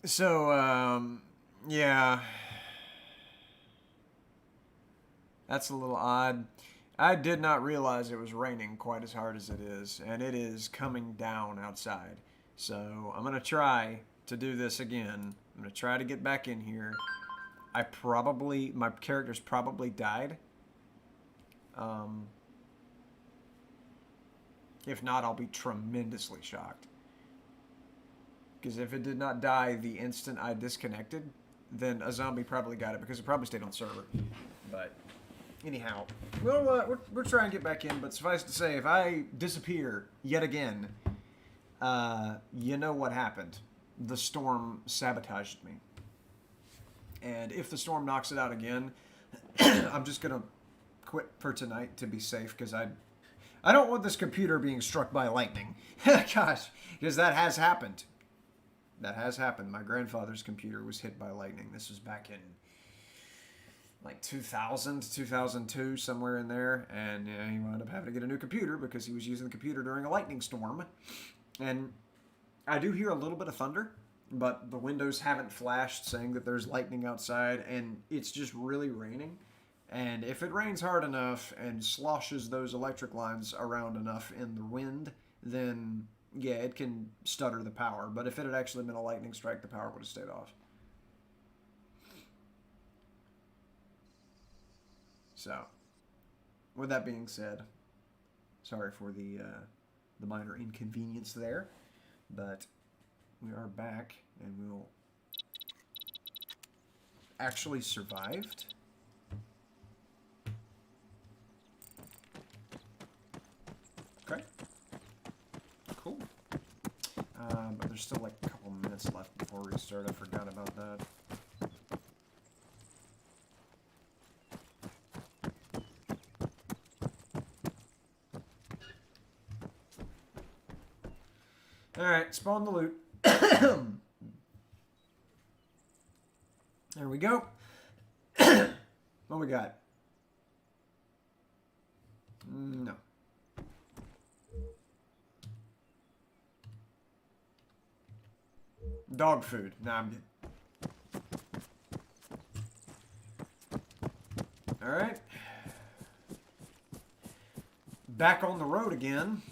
So, yeah, that's a little odd. I did not realize it was raining quite as hard as it is, and it is coming down outside. So I'm gonna try to do this again. I'm gonna try to get back in here. My character's probably died. Um, if not, I'll be tremendously shocked. Because if it did not die the instant I disconnected, then a zombie probably got it because it probably stayed on server. But anyhow, we'll try and get back in. But suffice to say, if I disappear yet again, you know what happened. The storm sabotaged me. And if the storm knocks it out again, I'm just going to quit for tonight to be safe because I don't want this computer being struck by lightning. Gosh, because that has happened. That has happened. My grandfather's computer was hit by lightning. This was back in like 2000, 2002, somewhere in there. And he wound up having to get a new computer because he was using the computer during a lightning storm. And I do hear a little bit of thunder, but the windows haven't flashed saying that there's lightning outside, and it's just really raining. And if it rains hard enough and sloshes those electric lines around enough in the wind, then yeah, it can stutter the power. But if it had actually been a lightning strike, the power would have stayed off. So, with that being said, sorry for the minor inconvenience there, but we are back and we'll actually survived. Okay. Cool. But there's still like a couple minutes left before restart. I forgot about that. Alright, spawn the loot. There we go. What we got? No. Dog food. Nah, I'm good. Alright. Back on the road again.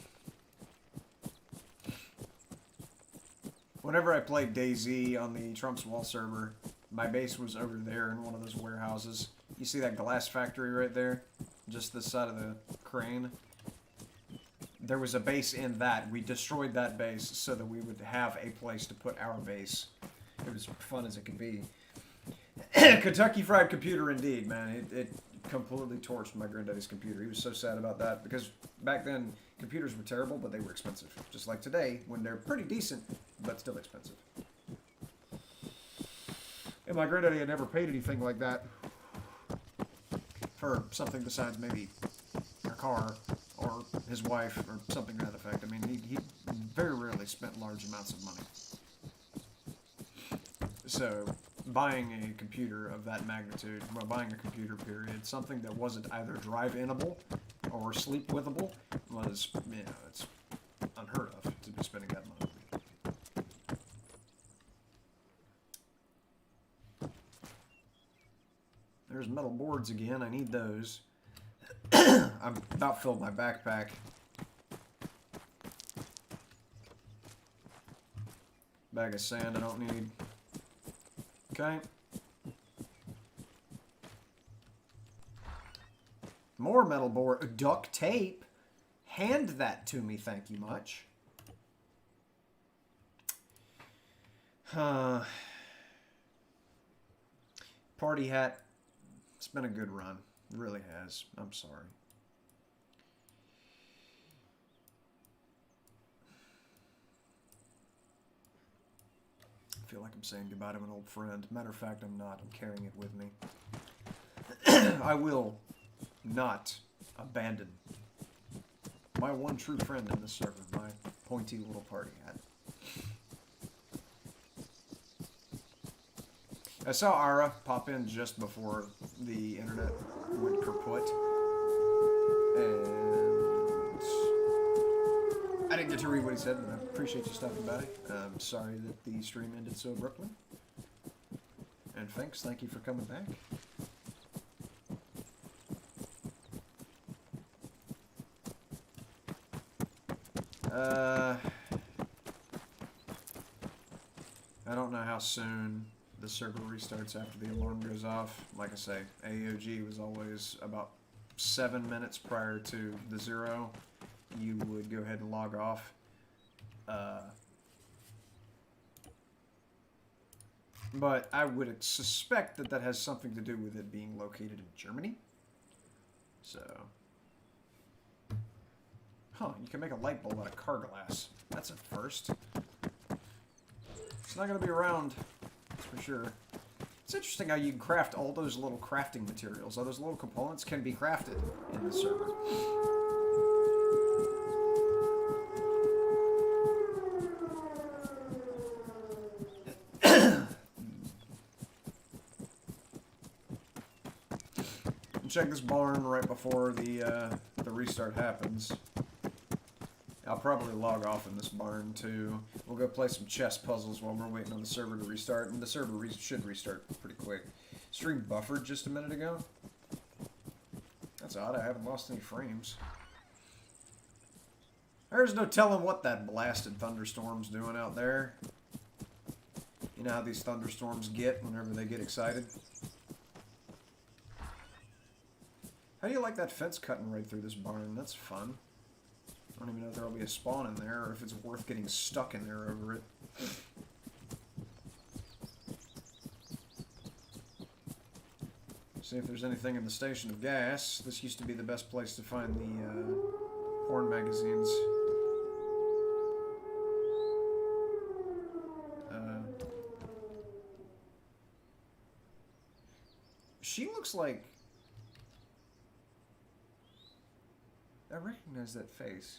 Whenever I played DayZ on the Trump's Wall server, my base was over there in one of those warehouses. You see that glass factory right there? Just this side of the crane? There was a base in that. We destroyed that base so that we would have a place to put our base. It was fun as it could be. Kentucky Fried Computer indeed, man. It completely torched my granddaddy's computer. He was so sad about that because back then computers were terrible, but they were expensive. Just like today, when they're pretty decent, but still expensive. And my granddaddy had never paid anything like that for something besides maybe a car or his wife or something to that effect. I mean, he very rarely spent large amounts of money. So buying a computer of that magnitude, well, buying a computer period, something that wasn't either drive-inable or sleep-withable was, you know, it's unheard of to be spending that money. There's metal boards again. I need those. I'm about filled my backpack. Bag of sand I don't need. Okay. More metal board. Duct tape. Hand that to me, thank you much. Party hat. It's been a good run. It really has. I'm sorry. I feel like I'm saying goodbye to an old friend. Matter of fact, I'm not. I'm carrying it with me. I will not abandon my one true friend in this server, my pointy little party hat. I saw Ara pop in just before the internet went kaput, and I didn't get to read what he said, but I appreciate you stopping by. I'm sorry that the stream ended so abruptly. And thank you for coming back. I don't know how soon the server restarts after the alarm goes off. Like I say, AOG was always about 7 minutes prior to the 0. You would go ahead and log off. But I would suspect that that has something to do with it being located in Germany. So... Huh, you can make a light bulb out of car glass. That's a first. It's not going to be around, that's for sure. It's interesting how you can craft all those little crafting materials. All those little components can be crafted in the server. Check this barn right before the restart happens. I'll probably log off in this barn too. We'll go play some chess puzzles while we're waiting on the server to restart, and the server should restart pretty quick. Stream buffered just a minute ago. That's odd, I haven't lost any frames. There's no telling what that blasted thunderstorm's doing out there. You know how these thunderstorms get whenever they get excited? How do you like that fence cutting right through this barn? That's fun. I don't even know if there will be a spawn in there, or if it's worth getting stuck in there over it. See if there's anything in the station of gas. This used to be the best place to find the porn magazines. She looks like... I recognize that face.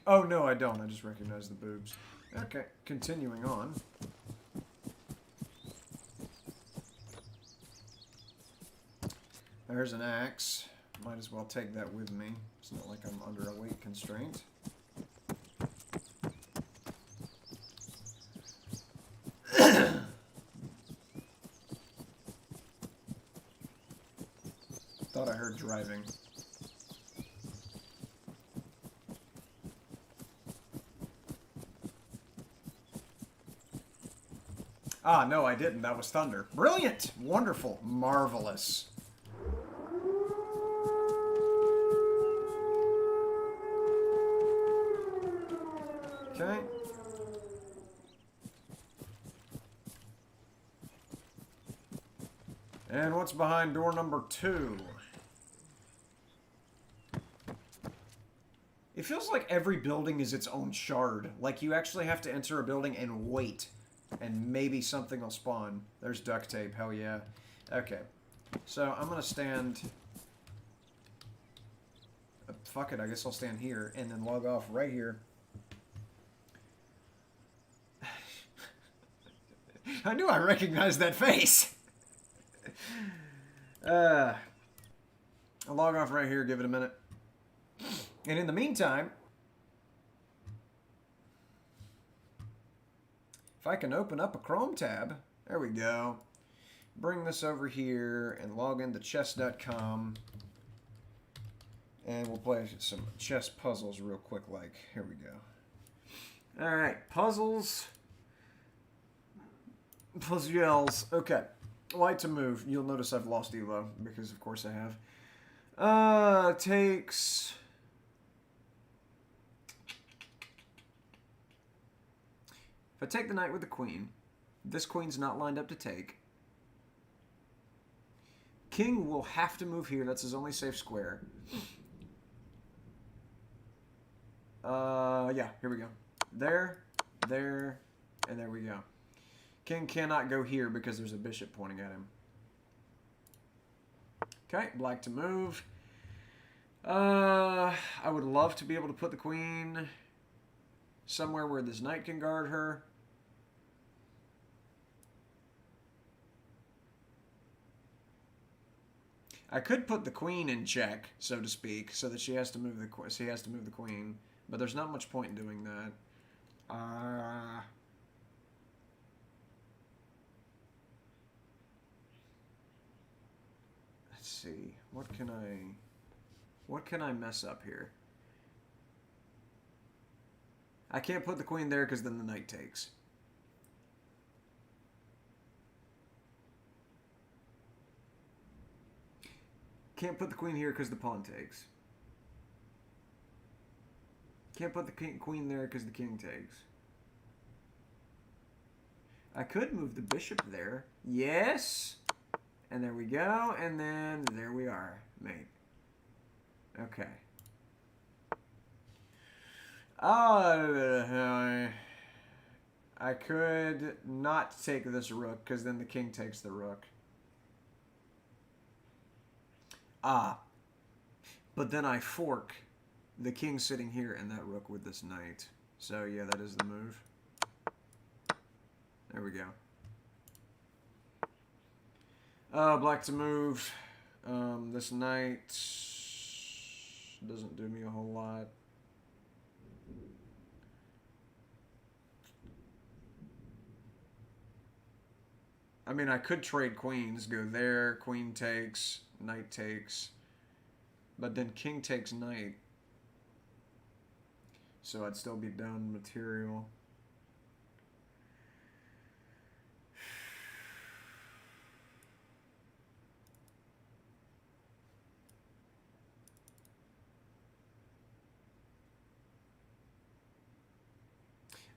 Oh, no, I don't. I just recognize the boobs. Okay, continuing on. There's an axe. Might as well take that with me. It's not like I'm under a weight constraint. Thought I heard driving. Ah, no, I didn't. That was thunder. Brilliant! Wonderful. Marvelous. Okay. And what's behind door number 2? It feels like every building is its own shard. Like you actually have to enter a building and wait. And maybe something will spawn. There's duct tape. Hell yeah. Okay. So I'm going to stand... fuck it. I guess I'll stand here and then log off right here. I knew I recognized that face. I'll log off right here. Give it a minute. And in the meantime... if I can open up a Chrome tab, there we go. Bring this over here and log into chess.com. And we'll play some chess puzzles real quick like. Here we go. Alright, puzzles. Puzzles. Okay. Light to move. You'll notice I've lost Elo, because of course I have. Takes... if I take the knight with the queen, this queen's not lined up to take. King will have to move here. That's his only safe square. Yeah, here we go. There, and there we go. King cannot go here because there's a bishop pointing at him. Okay, black to move. I would love to be able to put the queen somewhere where this knight can guard her. I could put the queen in check, so to speak, so that she has to move the queen, but there's not much point in doing that. Let's see. What can I mess up here? I can't put the queen there because then the knight takes. Can't put the queen here because the pawn takes. Can't put the queen there because the king takes. I could move the bishop there. Yes! And there we go. And then there we are, mate. Okay. I could not take this rook because then the king takes the rook. But then I fork the king sitting here and that rook with this knight. So yeah, that is the move. There we go. Black to move. This knight doesn't do me a whole lot. I mean, I could trade queens, go there, queen takes, knight takes, but then king takes knight. So I'd still be down material.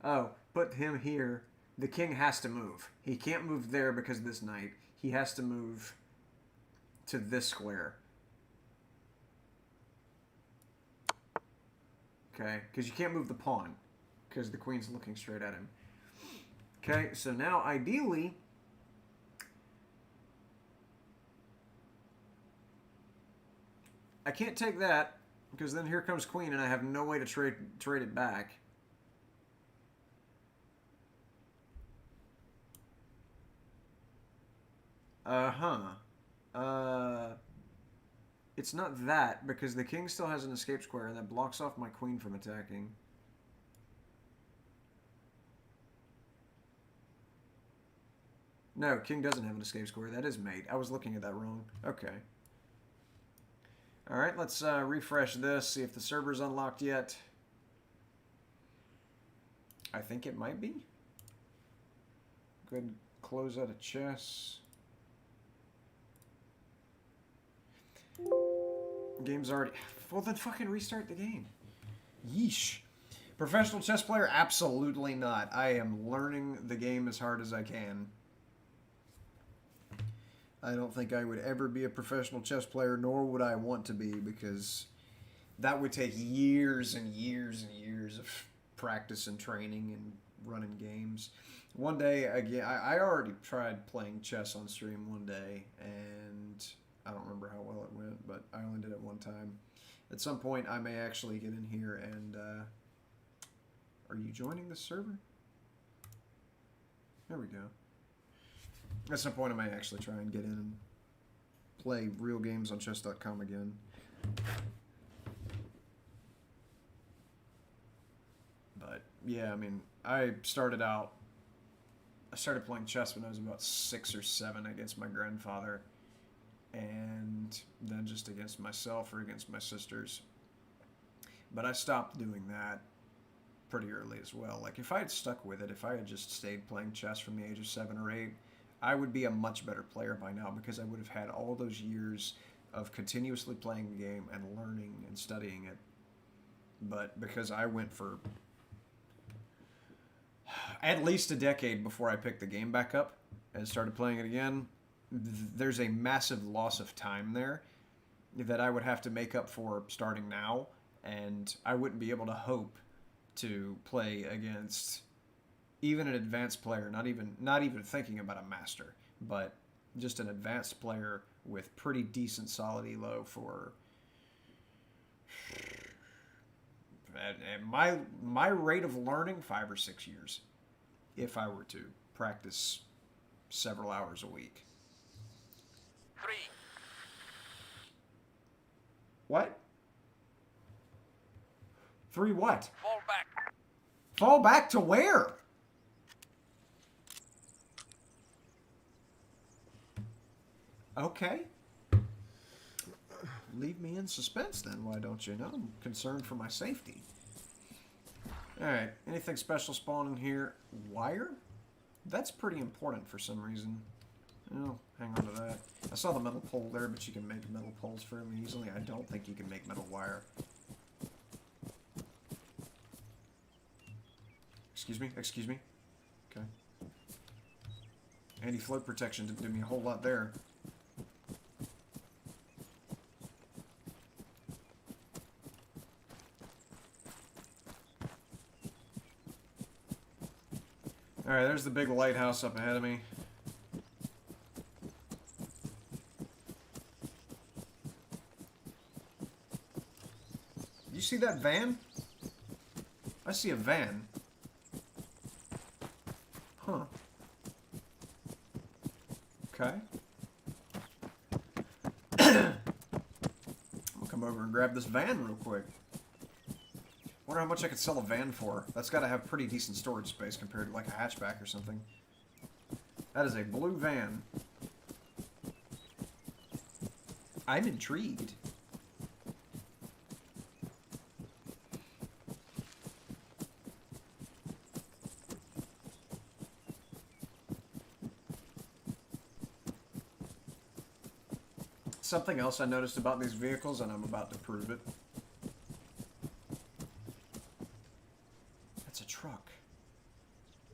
Oh, put him here. The king has to move. He can't move there because of this knight. He has to move to this square. Okay, because you can't move the pawn because the queen's looking straight at him. Okay, so now ideally, I can't take that because then here comes queen and I have no way to trade it back. It's not that, because the king still has an escape square, and that blocks off my queen from attacking. No, king doesn't have an escape square. That is mate. I was looking at that wrong. Okay. Alright, let's refresh this, see if the server's unlocked yet. I think it might be. Go ahead and close out of chess. Game's already... Well, then fucking restart the game. Yeesh. Professional chess player? Absolutely not. I am learning the game as hard as I can. I don't think I would ever be a professional chess player, nor would I want to be, because that would take years and years and years of practice and training and running games. One day, again, I already tried playing chess on stream one day, and... I don't remember how well it went, but I only did it one time. At some point, I may actually get in here and... are you joining the server? There we go. At some point, I may actually try and get in and play real games on chess.com again. But, yeah, I mean, I started playing chess when I was about 6 or 7 against my grandfather. And then just against myself or against my sisters. But I stopped doing that pretty early as well. Like, if I had stuck with it, if I had just stayed playing chess from the age of 7 or 8, I would be a much better player by now, because I would have had all those years of continuously playing the game and learning and studying it. But because I went for at least a decade before I picked the game back up and started playing it again, there's a massive loss of time there that I would have to make up for starting now, and I wouldn't be able to hope to play against even an advanced player, not even thinking about a master, but just an advanced player with pretty decent solid elo for my rate of learning 5 or 6 years if I were to practice several hours a week. 3, What? 3 what? Fall back. Fall back to where? Okay. Leave me in suspense then, why don't you? No, I'm concerned for my safety. Alright, anything special spawning here? Wire? That's pretty important for some reason. Oh, hang on to that. I saw the metal pole there, but you can make metal poles fairly easily. I don't think you can make metal wire. Excuse me? Excuse me? Okay. Anti-float protection didn't do me a whole lot there. Alright, there's the big lighthouse up ahead of me. You see that van? I see a van. Huh. Okay. I'll come over and grab this van real quick. Wonder how much I could sell a van for. That's got to have pretty decent storage space compared to like a hatchback or something. That is a blue van. I'm intrigued. Something else I noticed about these vehicles, and I'm about to prove it. That's a truck.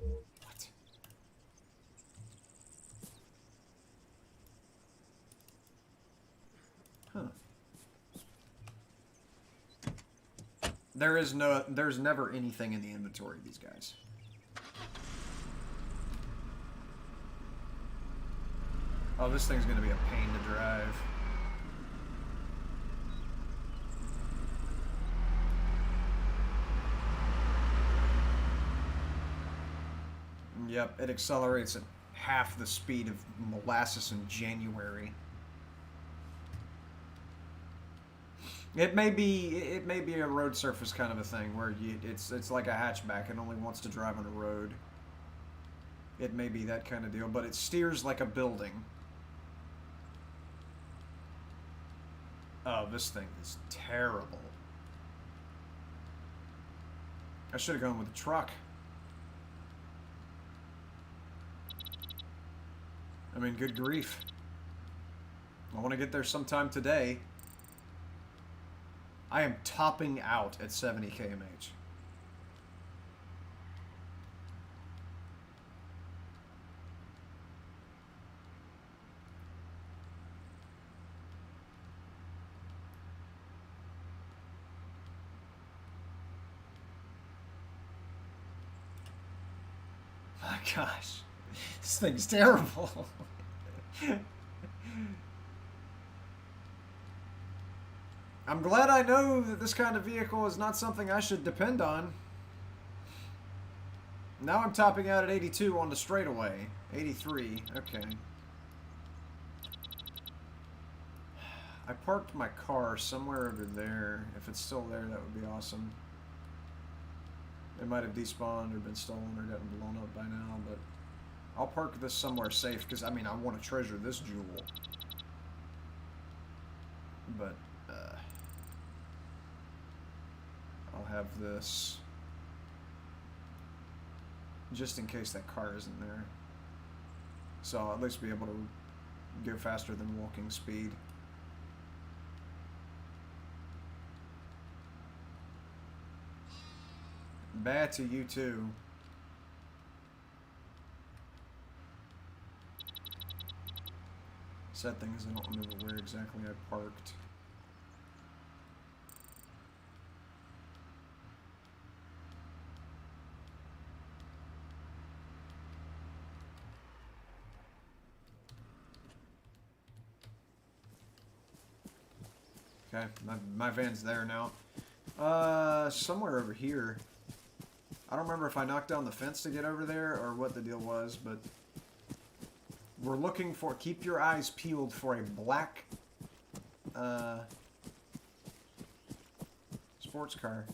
What? Huh. There's never anything in the inventory of these guys. Oh, this thing's gonna be a pain to drive. Yep, it accelerates at half the speed of molasses in January. It may be a road surface kind of a thing where it's like a hatchback. It only wants to drive on a road. It may be that kind of deal, but it steers like a building. Oh, this thing is terrible. I should have gone with a truck. I mean, good grief. I want to get there sometime today. I am topping out at 70 kmh. My gosh, this thing's terrible. I'm glad I know that this kind of vehicle is not something I should depend on. Now I'm topping out at 82 on the straightaway. 83, okay. I parked my car somewhere over there. If it's still there, that would be awesome. It might have despawned or been stolen or gotten blown up by now, but I'll park this somewhere safe because, I mean, I want to treasure this jewel. But, I'll have this just in case that car isn't there. So I'll at least be able to go faster than walking speed. Bad to you too. Sad thing is I don't remember where exactly I parked. Okay, my van's there now. Somewhere over here. I don't remember if I knocked down the fence to get over there or what the deal was, but we're looking for, keep your eyes peeled for a black sports car.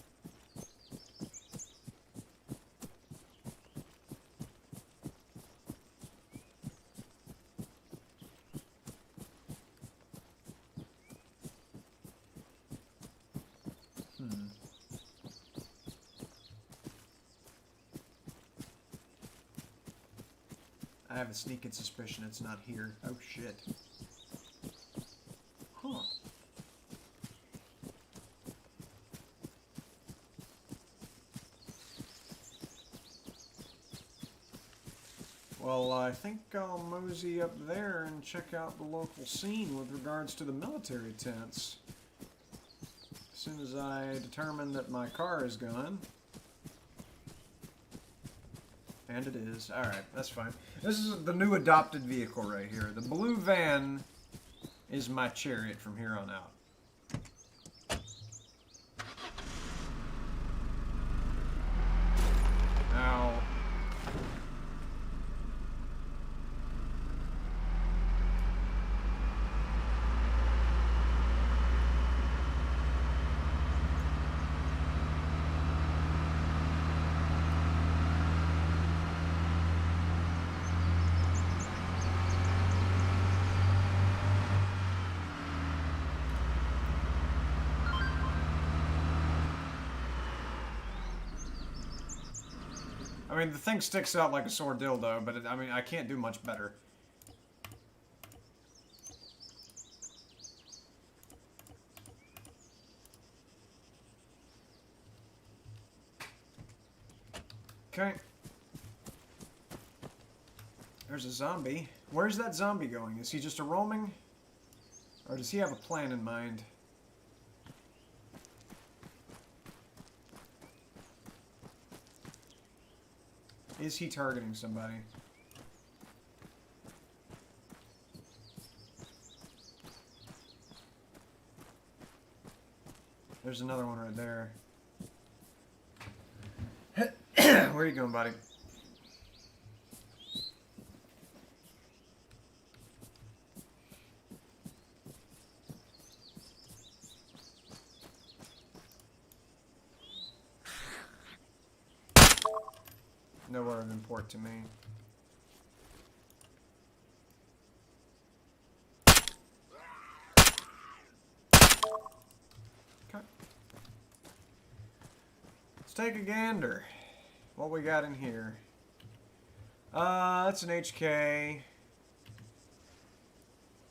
I have a sneaking suspicion it's not here. Oh shit. Huh. Well, I think I'll mosey up there and check out the local scene with regards to the military tents. As soon as I determine that my car is gone. And it is. Alright, that's fine. This is the new adopted vehicle right here. The blue van is my chariot from here on out. Now, I mean, the thing sticks out like a sore dildo, but I mean, I can't do much better. Okay. There's a zombie. Where's that zombie going? Is he just a roaming? Or does he have a plan in mind? Is he targeting somebody? There's another one right there. Where are you going, buddy? Nowhere of import to me. Okay. Let's take a gander. What we got in here? That's an HK.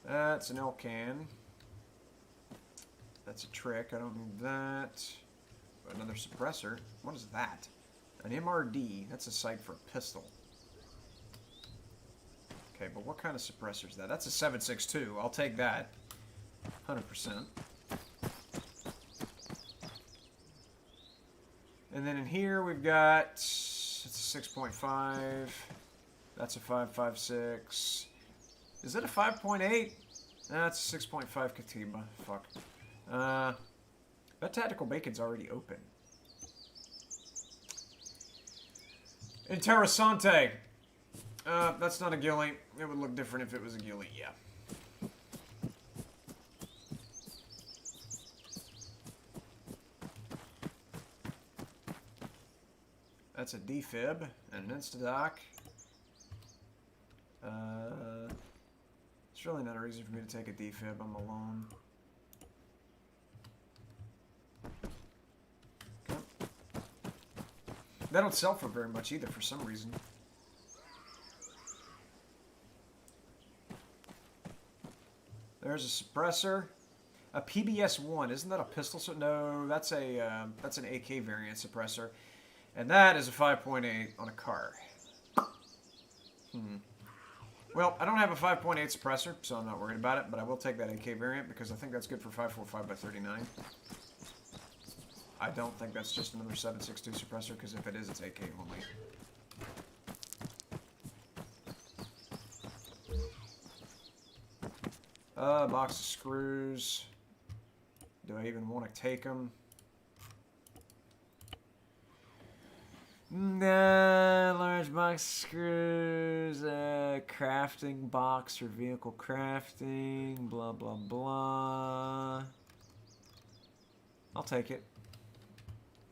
That's an Elcan. That's a trick. I don't need that. Another suppressor. What is that? An MRD. That's a sight for a pistol. Okay, but what kind of suppressor is that? That's a 7.62. I'll take that. 100%. And then in here we've got, it's a 6.5. That's a 5.56. Is it a 5.8? That's a 6.5 Katiba. Fuck. That tactical bacon's already open. Interessante. That's not a ghillie. It would look different if it was a ghillie, yeah. That's a defib and an instadoc. It's really not a reason for me to take a defib. I'm alone. Okay. They don't sell for very much either for some reason. There's a suppressor. A PBS-1. Isn't that a pistol? So no, that's an AK variant suppressor. And that is a 5.8 on a car. Well, I don't have a 5.8 suppressor, so I'm not worried about it, but I will take that AK variant because I think that's good for 5.45 by 39. I don't think that's just another 7.62 suppressor, because if it is, it's AK only. Box of screws. Do I even want to take them? Nah, large box screws, crafting box for vehicle crafting, blah, blah, blah. I'll take it.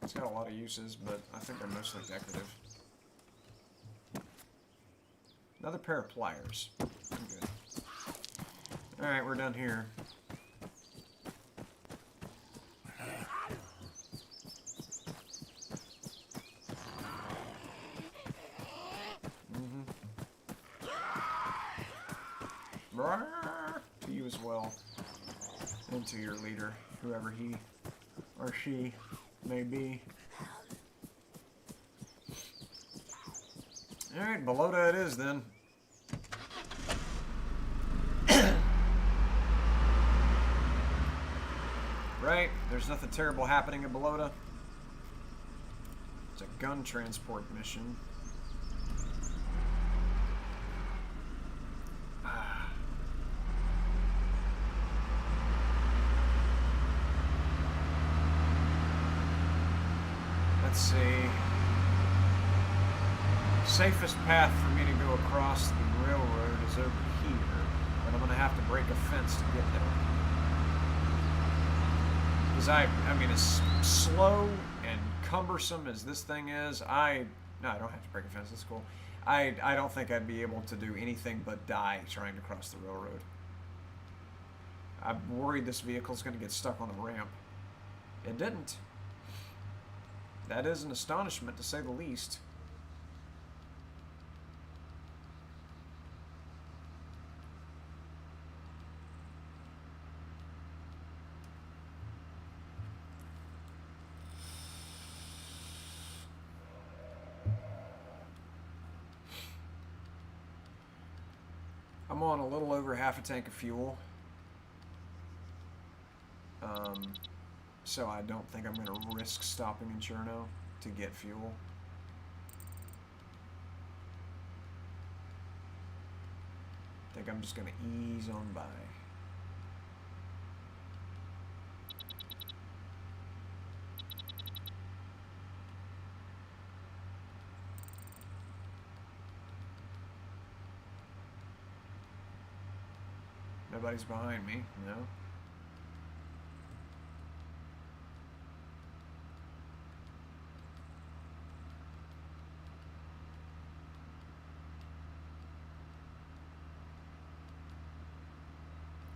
It's got a lot of uses, but I think they're mostly decorative. Another pair of pliers. I'm good. Alright, we're done here. To you as well. And to your leader, whoever he or she may be. Alright, Belota it is then. Right, there's nothing terrible happening at Belota. It's a gun transport mission. Let's see. Safest path for me to go across the railroad is over here, but I'm going to have to break a fence to get there. Because I mean, as slow and cumbersome as this thing is, no, I don't have to break a fence, that's cool. I don't think I'd be able to do anything but die trying to cross the railroad. I'm worried this vehicle's going to get stuck on the ramp. It didn't. That is an astonishment, to say the least. I'm on a little over half a tank of fuel. So I don't think I'm going to risk stopping in Cherno to get fuel. I think I'm just going to ease on by. Nobody's behind me, no.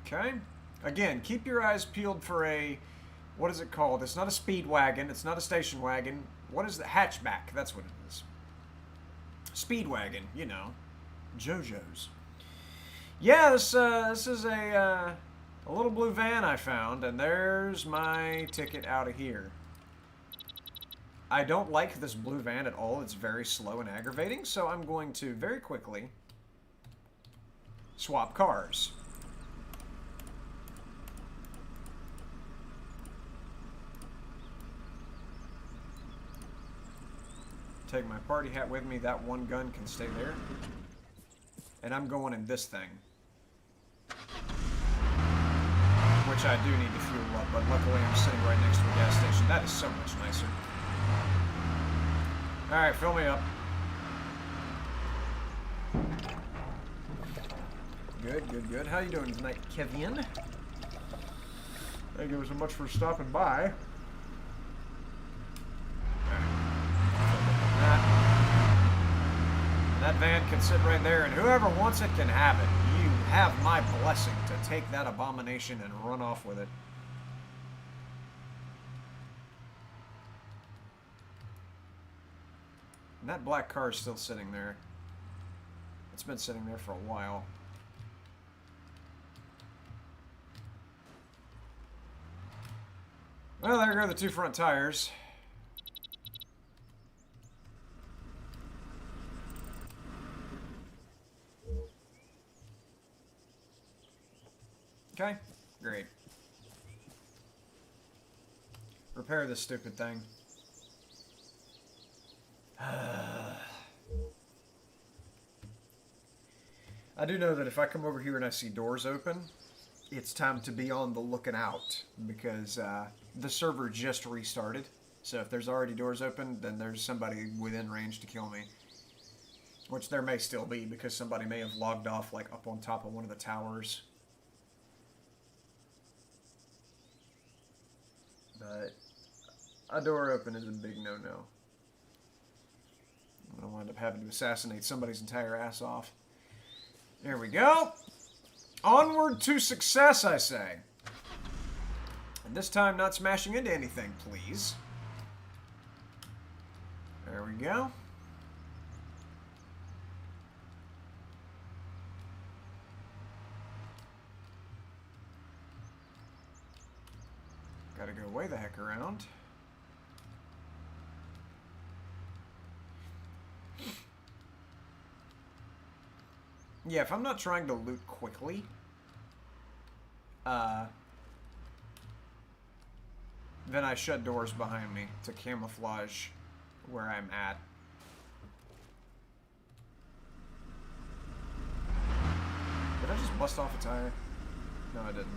Okay. Again, keep your eyes peeled for a, what is it called? It's not a speed wagon. It's not a station wagon. What is the hatchback? That's what it is. Speed wagon, you know. JoJo's. Yeah, this is a little blue van I found, and there's my ticket out of here. I don't like this blue van at all. It's very slow and aggravating, so I'm going to very quickly swap cars. Take my party hat with me. That one gun can stay there. And I'm going in this thing. Which I do need to fuel up, but luckily I'm sitting right next to a gas station. That is so much nicer. Alright, fill me up. Good, good, good. How you doing tonight, Kevin? Thank you so much for stopping by. That van can sit right there, and whoever wants it can have it. You have my blessing to take that abomination and run off with it. And that black car is still sitting there. It's been sitting there for a while. Well, there go the two front tires. Okay, great. Repair this stupid thing. I do know that if I come over here and I see doors open, it's time to be on the looking out, because the server just restarted. So if there's already doors open, then there's somebody within range to kill me. Which there may still be, because somebody may have logged off like up on top of one of the towers. But A door open is a big no-no. I'm gonna wind up having to assassinate somebody's entire ass off. There we go. Onward to success, I say. And this time not smashing into anything, please. There we go. Gotta go way the heck around. Yeah, if I'm not trying to loot quickly, then I shut doors behind me to camouflage where I'm at. Did I just bust off a tire? No, I didn't.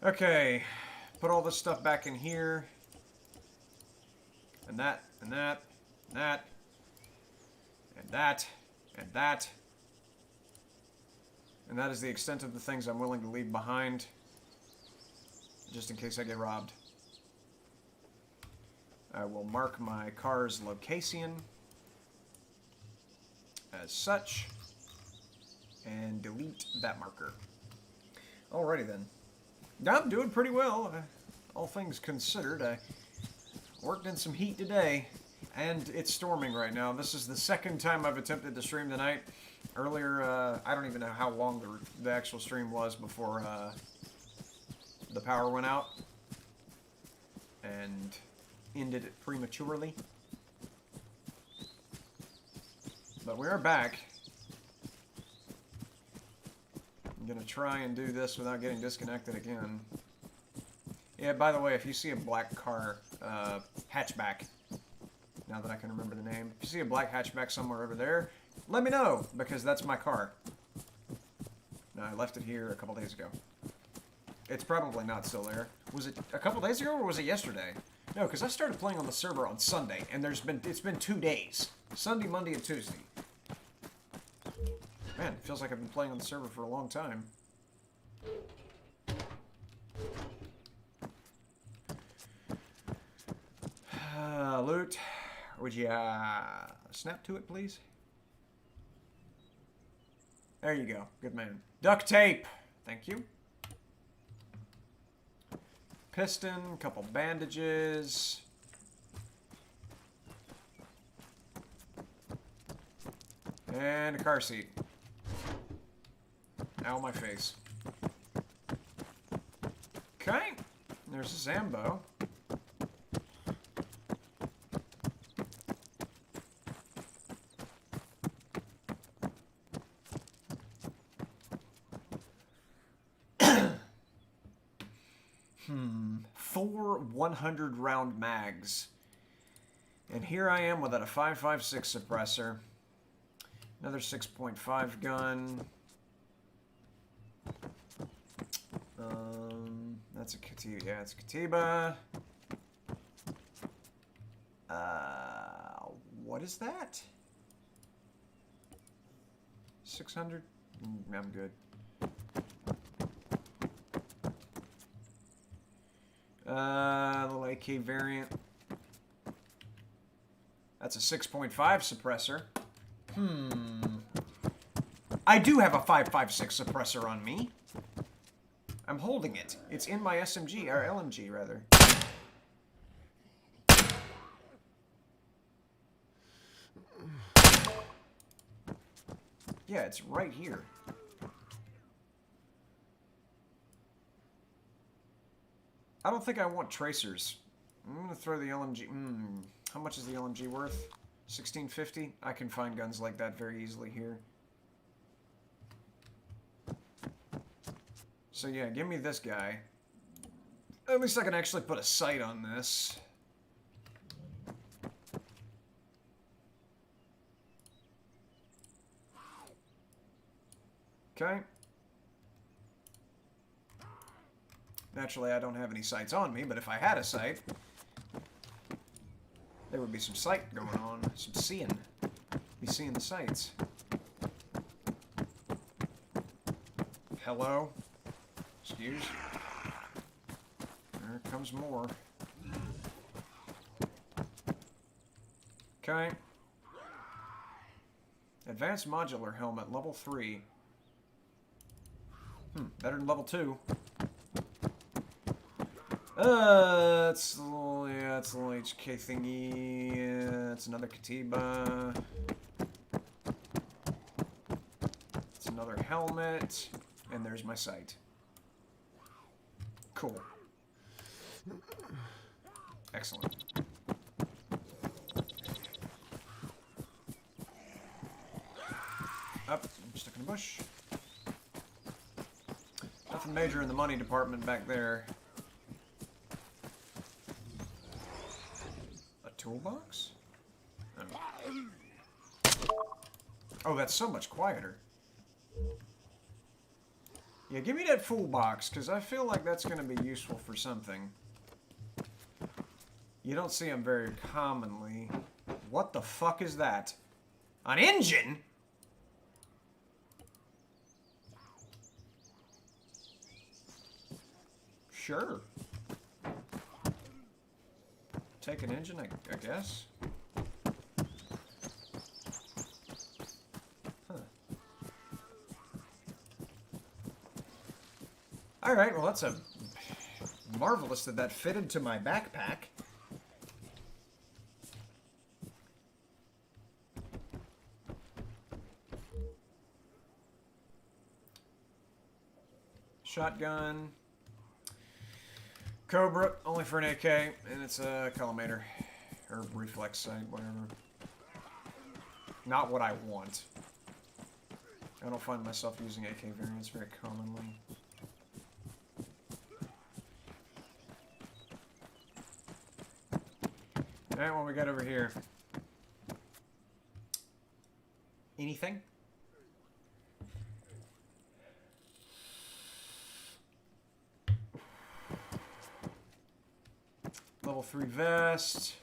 Okay, put all this stuff back in here. And that, and that, and that. And that, and that. And that is the extent of the things I'm willing to leave behind, just in case I get robbed. I will mark my car's location as such, and delete that marker. Alrighty then. I'm doing pretty well, all things considered. I worked in some heat today. And it's storming right now. This is the second time I've attempted to stream tonight. Earlier, I don't even know how long the actual stream was before the power went out. And ended it prematurely. But we are back. I'm going to try and do this without getting disconnected again. Yeah, by the way, if you see a black car, hatchback, now that I can remember the name. If you see a black hatchback somewhere over there, let me know, because that's my car. No, I left it here a couple days ago. It's probably not still there. Was it a couple days ago, or was it yesterday? No, because I started playing on the server on Sunday, and it's been 2 days. Sunday, Monday, and Tuesday. Man, it feels like I've been playing on the server for a long time. Loot. Would you snap to it, please? There you go. Good man. Duct tape. Thank you. Piston. Couple bandages. And a car seat. Ow, my face. Okay. There's a Zambo. Four 100-round mags. And here I am without a 5.56 suppressor. Another 6.5 gun. That's a Katiba. Yeah, it's a Katiba. What is that? 600? I'm good. Little AK variant. That's a 6.5 suppressor. I do have a 5.56 suppressor on me. I'm holding it. It's in my SMG, or LMG, rather. Yeah, it's right here. I don't think I want tracers. I'm going to throw the LMG. How much is the LMG worth? $16.50? I can find guns like that very easily here. So yeah, give me this guy. At least I can actually put a sight on this. Okay. Naturally, I don't have any sights on me, but if I had a sight, there would be some sight going on, some seeing. Be seeing the sights. Hello? Excuse? There comes more. Okay. Advanced modular helmet, level 3. Better than level 2. It's a little, yeah, it's a little HK thingy. It's another Katiba. It's another helmet. And there's my sight. Cool. Excellent. Up, I'm stuck in a bush. Nothing major in the money department back there. A toolbox? Oh, that's so much quieter. Yeah, give me that full box, because I feel like that's going to be useful for something. You don't see them very commonly. What the fuck is that? An engine? Sure. Take an engine, I guess. Huh. Alright, well that's a marvelous that fitted to my backpack. Shotgun. Cobra, only for an AK, and it's a collimator. Or reflex sight, whatever. Not what I want. I don't find myself using AK variants very commonly. Alright, what we got over here? Anything? Level 3 vest.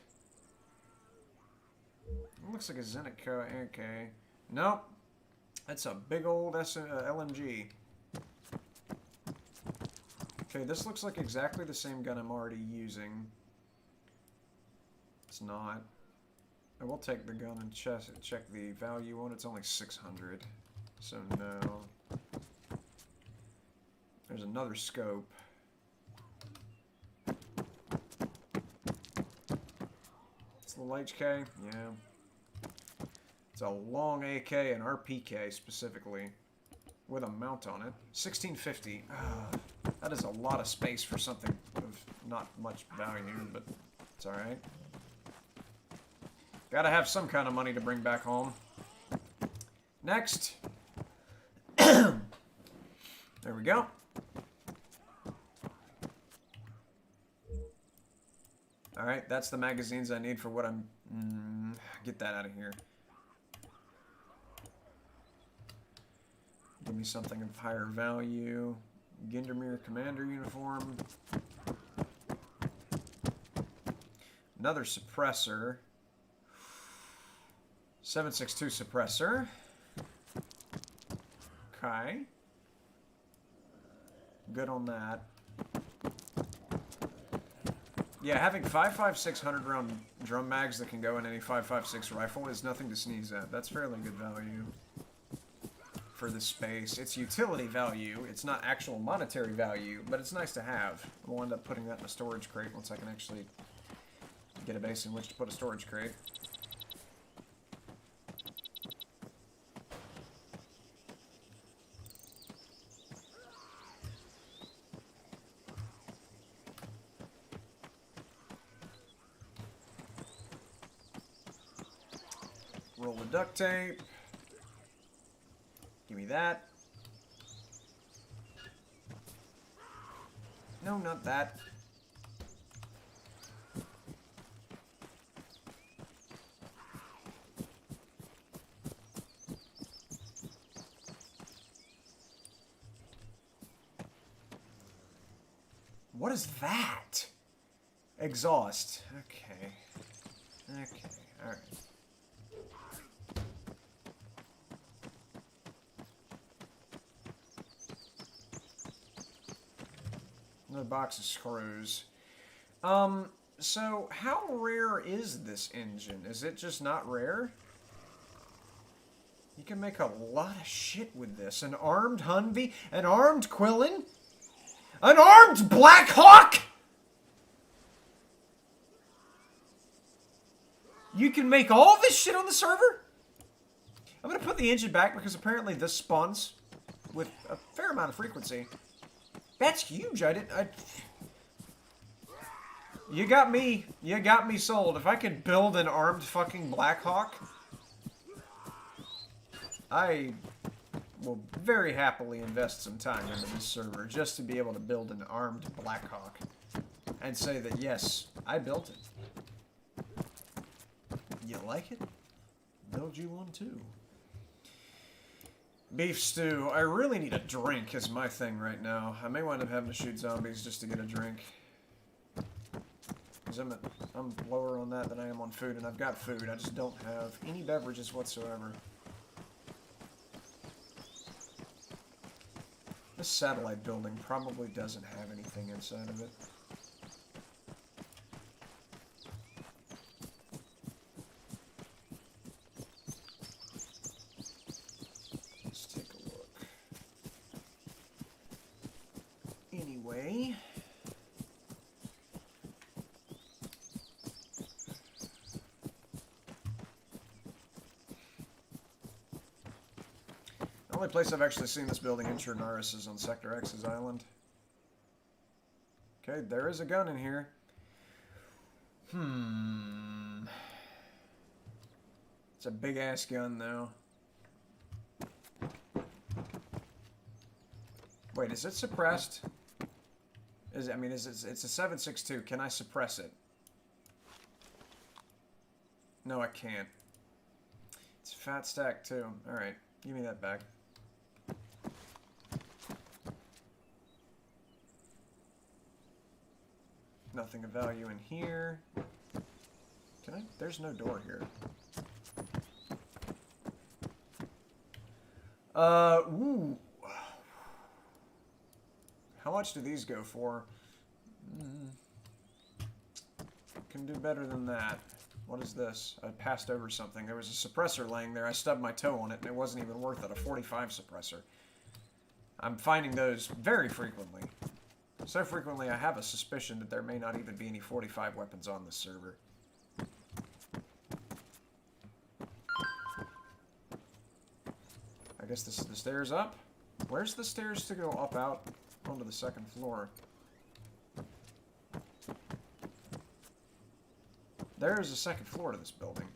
It looks like a Zenico AK. Nope. That's a big old LMG. Okay, this looks like exactly the same gun I'm already using. It's not. I will take the gun and check the value on it. It's only 600. So no. There's another scope. Little HK, yeah. It's a long AK and RPK specifically, with a mount on it. 1650. That is a lot of space for something of not much value, but it's alright. Gotta have some kind of money to bring back home. Next. There we go. Alright, that's the magazines I need for what I'm... get that out of here. Give me something of higher value. Gindermere Commander uniform. Another suppressor. 7.62 suppressor. Okay. Good on that. Yeah, having 5.56 100-round drum mags that can go in any 5.56 rifle is nothing to sneeze at. That's fairly good value for this space. It's utility value. It's not actual monetary value, but it's nice to have. We'll end up putting that in a storage crate once I can actually get a base in which to put a storage crate. Roll the duct tape. Give me that. No, not that. What is that? Exhaust. Okay. Okay. All right. Another box of screws. So how rare is this engine? Is it just not rare? You can make a lot of shit with this. An armed Humvee, an armed Quillen, an armed Black Hawk! You can make all this shit on the server? I'm gonna put the engine back because apparently this spawns with a fair amount of frequency. That's huge. You got me sold. If I could build an armed fucking Black Hawk, I will very happily invest some time into this server just to be able to build an armed Black Hawk and say that, yes, I built it. You like it? Build you one too. Beef stew. I really need a drink is my thing right now. I may wind up having to shoot zombies just to get a drink. Because I'm lower on that than I am on food, and I've got food. I just don't have any beverages whatsoever. This satellite building probably doesn't have anything inside of it. Let's take a look. Anyway. The only place I've actually seen this building in Chernaris is on Sector X's island. Okay, there is a gun in here. It's a big-ass gun, though. Wait, is it suppressed? It's a 7.62. Can I suppress it? No, I can't. It's a fat stack, too. Alright, give me that back. Nothing of value in here. Can I? There's no door here. Ooh. How much do these go for? Can do better than that. What is this? I passed over something. There was a suppressor laying there. I stubbed my toe on it, and it wasn't even worth it. A 45 suppressor. I'm finding those very frequently. So frequently, I have a suspicion that there may not even be any 45 weapons on this server. I guess this is the stairs up? Where's the stairs to go up out onto the second floor? There's a second floor to this building.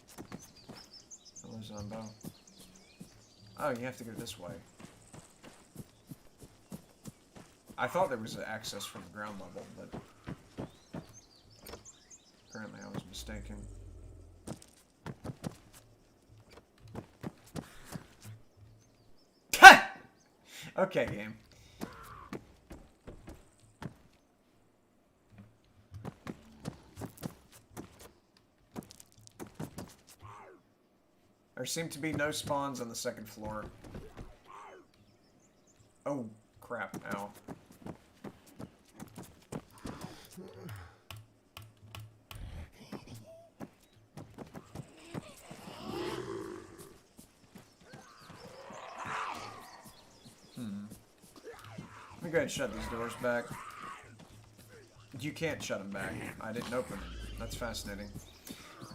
Hello, Zombo. Oh, you have to go this way. I thought there was access from the ground level, but apparently I was mistaken. Okay, game. There seem to be no spawns on the second floor. Oh, crap. Ow. Let me go ahead and shut these doors back. You can't shut them back. I didn't open them. That's fascinating.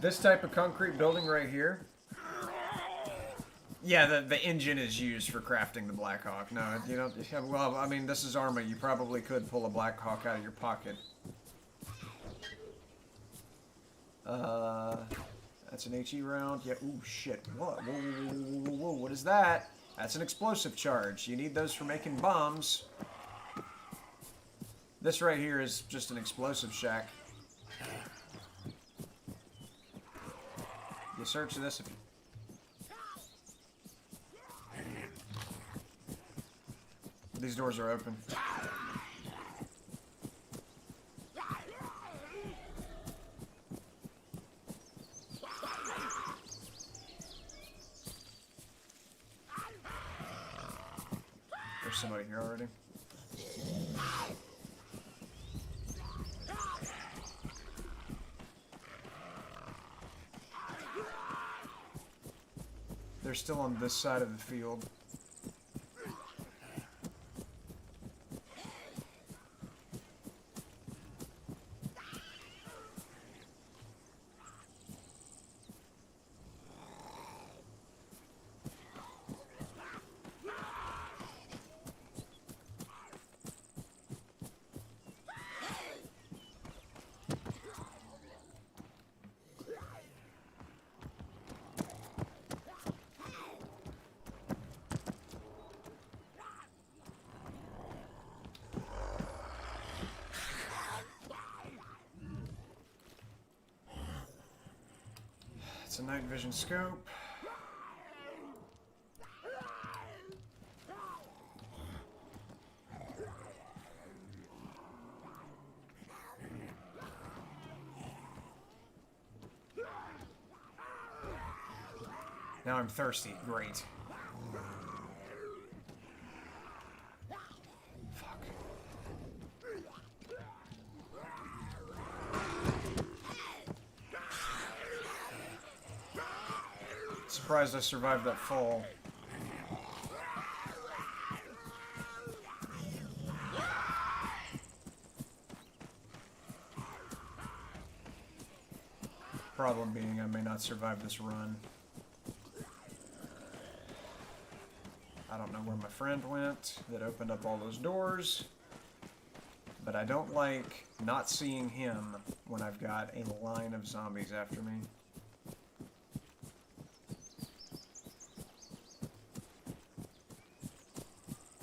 This type of concrete building right here. Yeah, the engine is used for crafting the Black Hawk. No, you don't. Well, I mean, this is Arma. You probably could pull a Black Hawk out of your pocket. That's an HE round. Yeah. Ooh, shit. What? Whoa, whoa, whoa, whoa, whoa. What is that? That's an explosive charge. You need those for making bombs. This right here is just an explosive shack. You search this if you... These doors are open. There's somebody here already. They're still on this side of the field. It's a night vision scope. Now I'm thirsty. Great. Fuck. Surprised I survived that fall. Problem being, I may not survive this run. I don't know where my friend went that opened up all those doors, but I don't like not seeing him when I've got a line of zombies after me.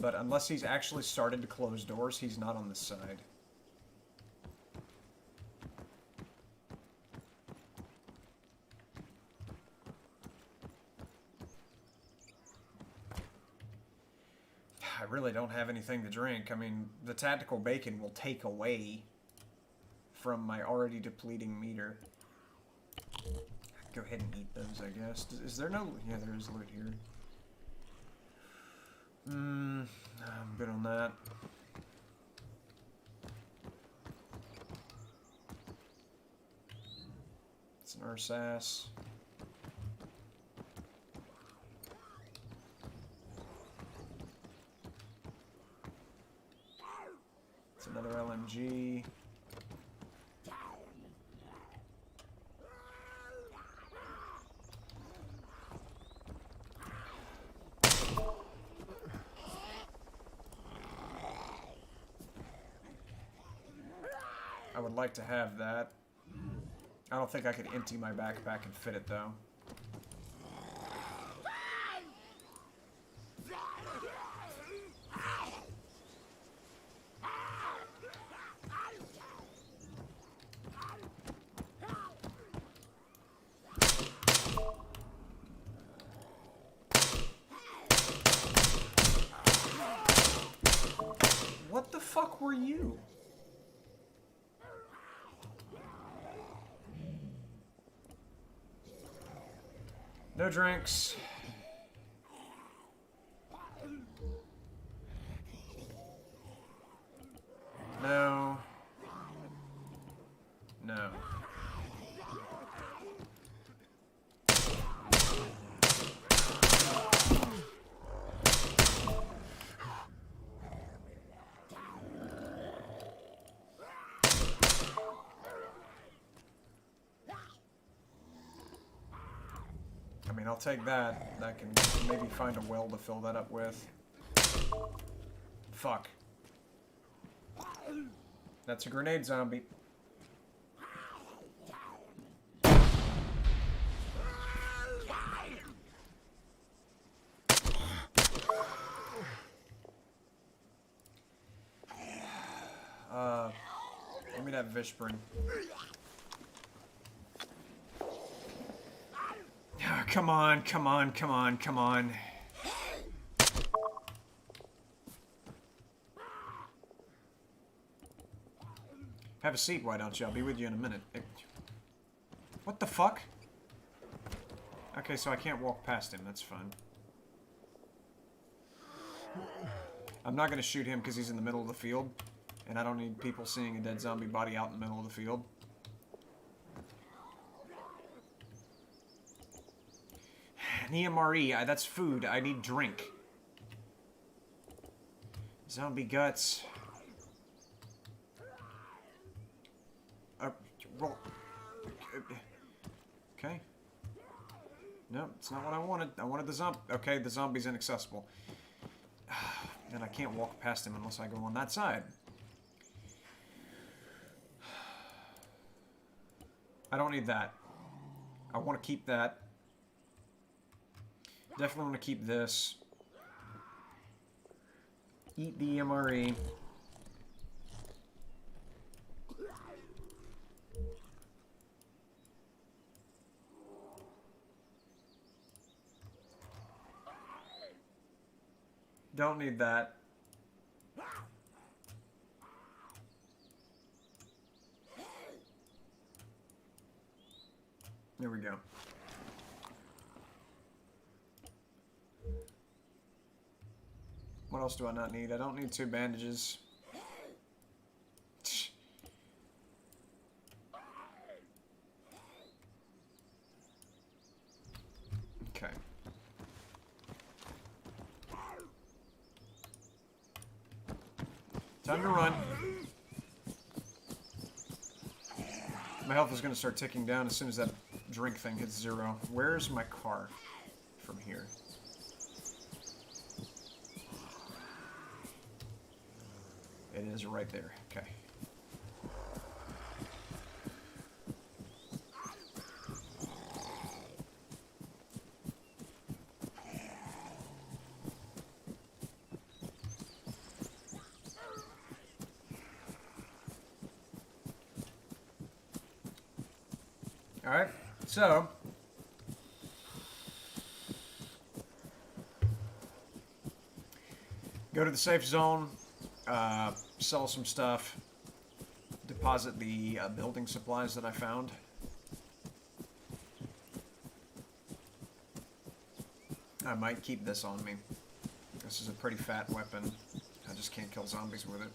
But unless he's actually started to close doors, he's not on this side. I really don't have anything to drink. I mean, the tactical bacon will take away from my already depleting meter. Go ahead and eat those, I guess. Is there no... Yeah, there is loot here. I'm good on that. It's an Ursass. It's another LMG. I would like to have that. I don't think I could empty my backpack and fit it, though. What the fuck were you? No drinks. No. No. I mean, I'll take that. I can maybe find a well to fill that up with. Fuck. That's a grenade zombie. Give me that Vishburn. Come on, come on, come on, come on. Have a seat, why don't you? I'll be with you in a minute. What the fuck? Okay, so I can't walk past him, that's fine. I'm not gonna shoot him because he's in the middle of the field, and I don't need people seeing a dead zombie body out in the middle of the field. EMRE, that's food. I need drink. Zombie guts. Roll. Okay. No, it's not what I wanted. I wanted the zombie. Okay, the zombie's inaccessible. Then I can't walk past him unless I go on that side. I don't need that. I want to keep that. Definitely want to keep this. Eat the MRE. Don't need that. There we go. What else do I not need? I don't need 2 bandages. Okay. Time to run. My health is going to start ticking down as soon as that drink thing hits 0. Where's my car from here? It is right there. Okay. Alright, so go to the safe zone, sell some stuff, deposit the building supplies that I found. I might keep this on me. This is a pretty fat weapon. I just can't kill zombies with it.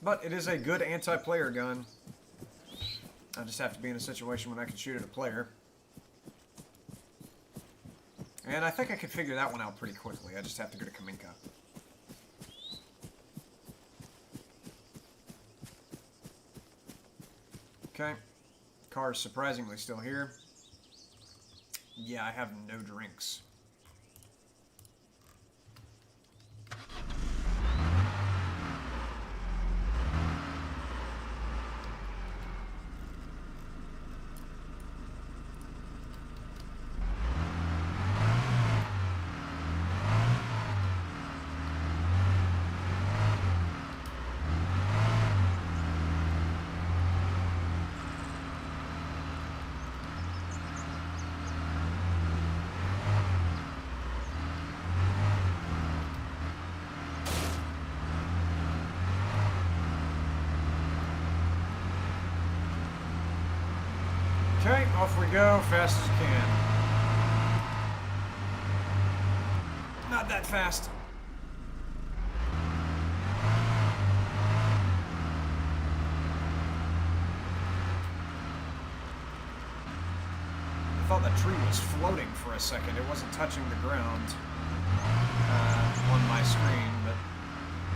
But it is a good anti-player gun. I just have to be in a situation when I can shoot at a player. And I think I could figure that one out pretty quickly. I just have to go to Kaminka. Okay. Car is surprisingly still here. Yeah, I have no drinks. Okay, off we go, fast as you can. Not that fast. I thought that tree was floating for a second. It wasn't touching the ground on my screen, but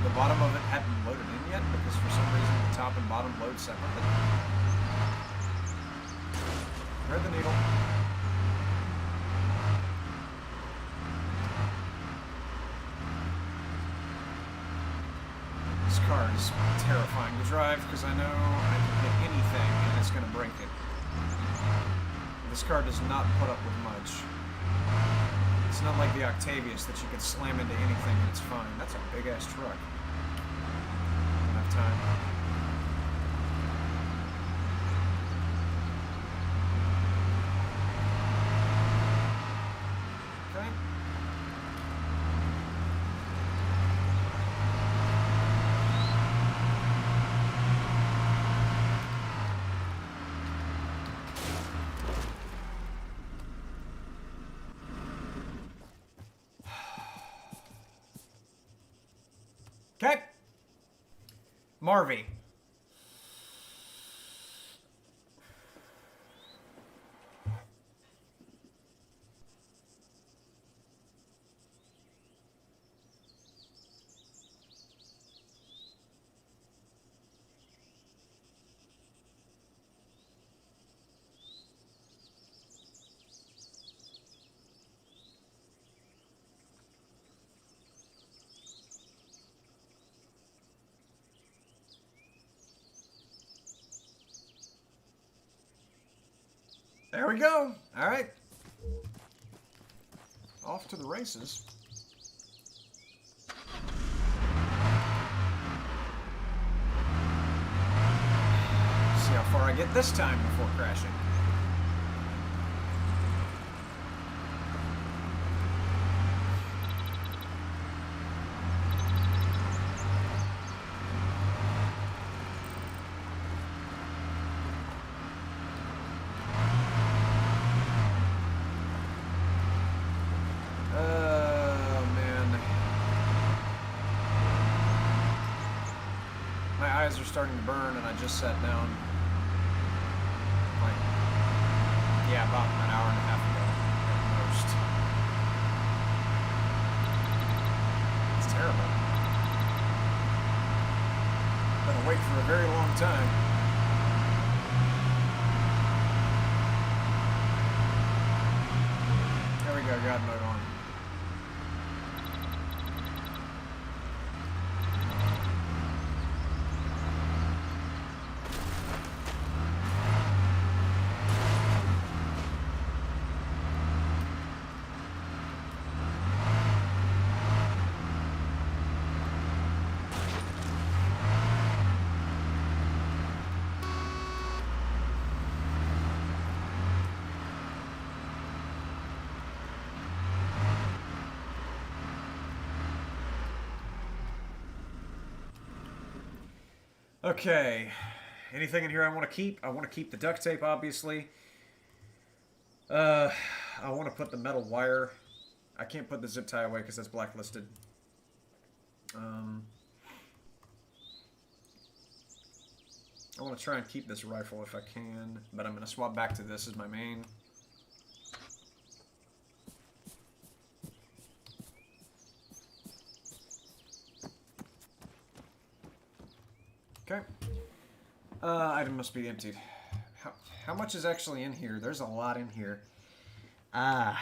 the bottom of it hadn't loaded in yet because for some reason the top and bottom load separately. Thread the needle. This car is terrifying to drive because I know I can hit anything and it's going to break it. This car does not put up with much. It's not like the Octavius that you can slam into anything and it's fine. That's a big-ass truck. Don't have time. Okay. Marvy. There we go. All right. Off to the races. See how far I get this time before crashing. Are starting to burn, and I just sat down like, yeah, about an hour and a half ago at most. It's terrible. Gonna wait for a very long time. There we go, God mode on. Okay, anything in here I want to keep? I want to keep the duct tape, obviously. I want to put the metal wire. I can't put the zip tie away because that's blacklisted. I want to try and keep this rifle if I can, but I'm going to swap back to this as my main. Okay. Item must be emptied. How much is actually in here? There's a lot in here. There's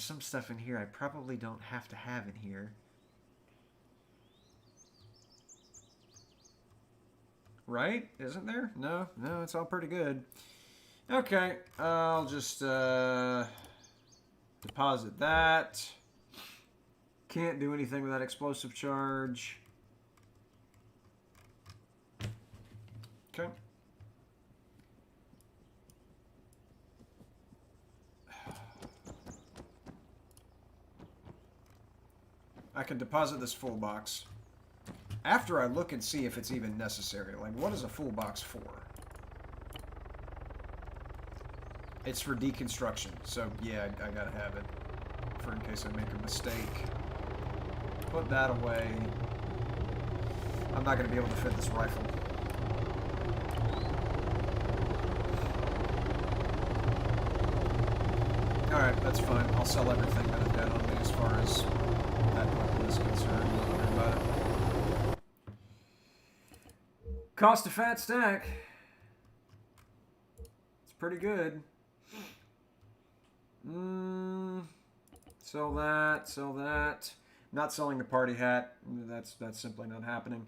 some stuff in here I probably don't have to have in here. Right? Isn't there? No, it's all pretty good. Okay, I'll just deposit that. Can't do anything with that explosive charge. Okay. I can deposit this full box. After I look and see if it's even necessary. Like, what is a full box for? It's for deconstruction. So, yeah, I gotta have it. For in case I make a mistake. Put that away. I'm not gonna be able to fit this rifle. Alright, that's fine. I'll sell everything that I've got on me as far as that weapon is concerned. Don't worry about it. Cost a fat stack. It's pretty good. Sell that, sell that. Not selling the party hat. That's simply not happening.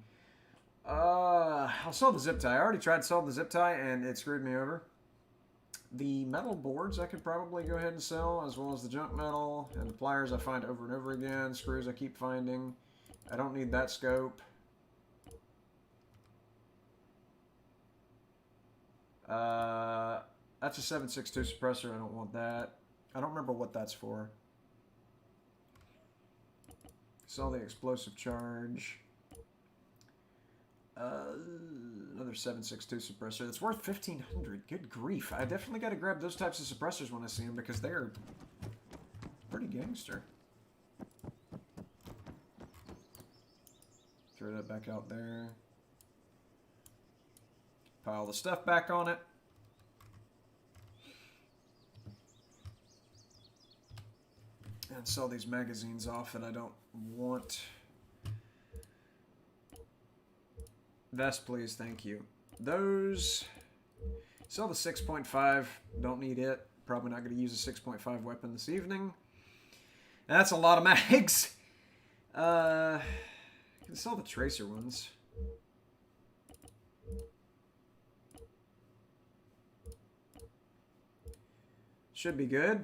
I'll sell the zip tie. I already tried selling the zip tie and it screwed me over. The metal boards I could probably go ahead and sell, as well as the junk metal, and the pliers I find over and over again, screws I keep finding. I don't need that scope. That's a 7.62 suppressor, I don't want that. I don't remember what that's for. Sell the explosive charge. Another 7.62 suppressor. That's worth 1,500. Good grief. I definitely got to grab those types of suppressors when I see them because they're pretty gangster. Throw that back out there. Pile the stuff back on it. And sell these magazines off that I don't want. Vest, please. Thank you. Those. Sell the 6.5. Don't need it. Probably not going to use a 6.5 weapon this evening. That's a lot of mags. Can sell the tracer ones. Should be good.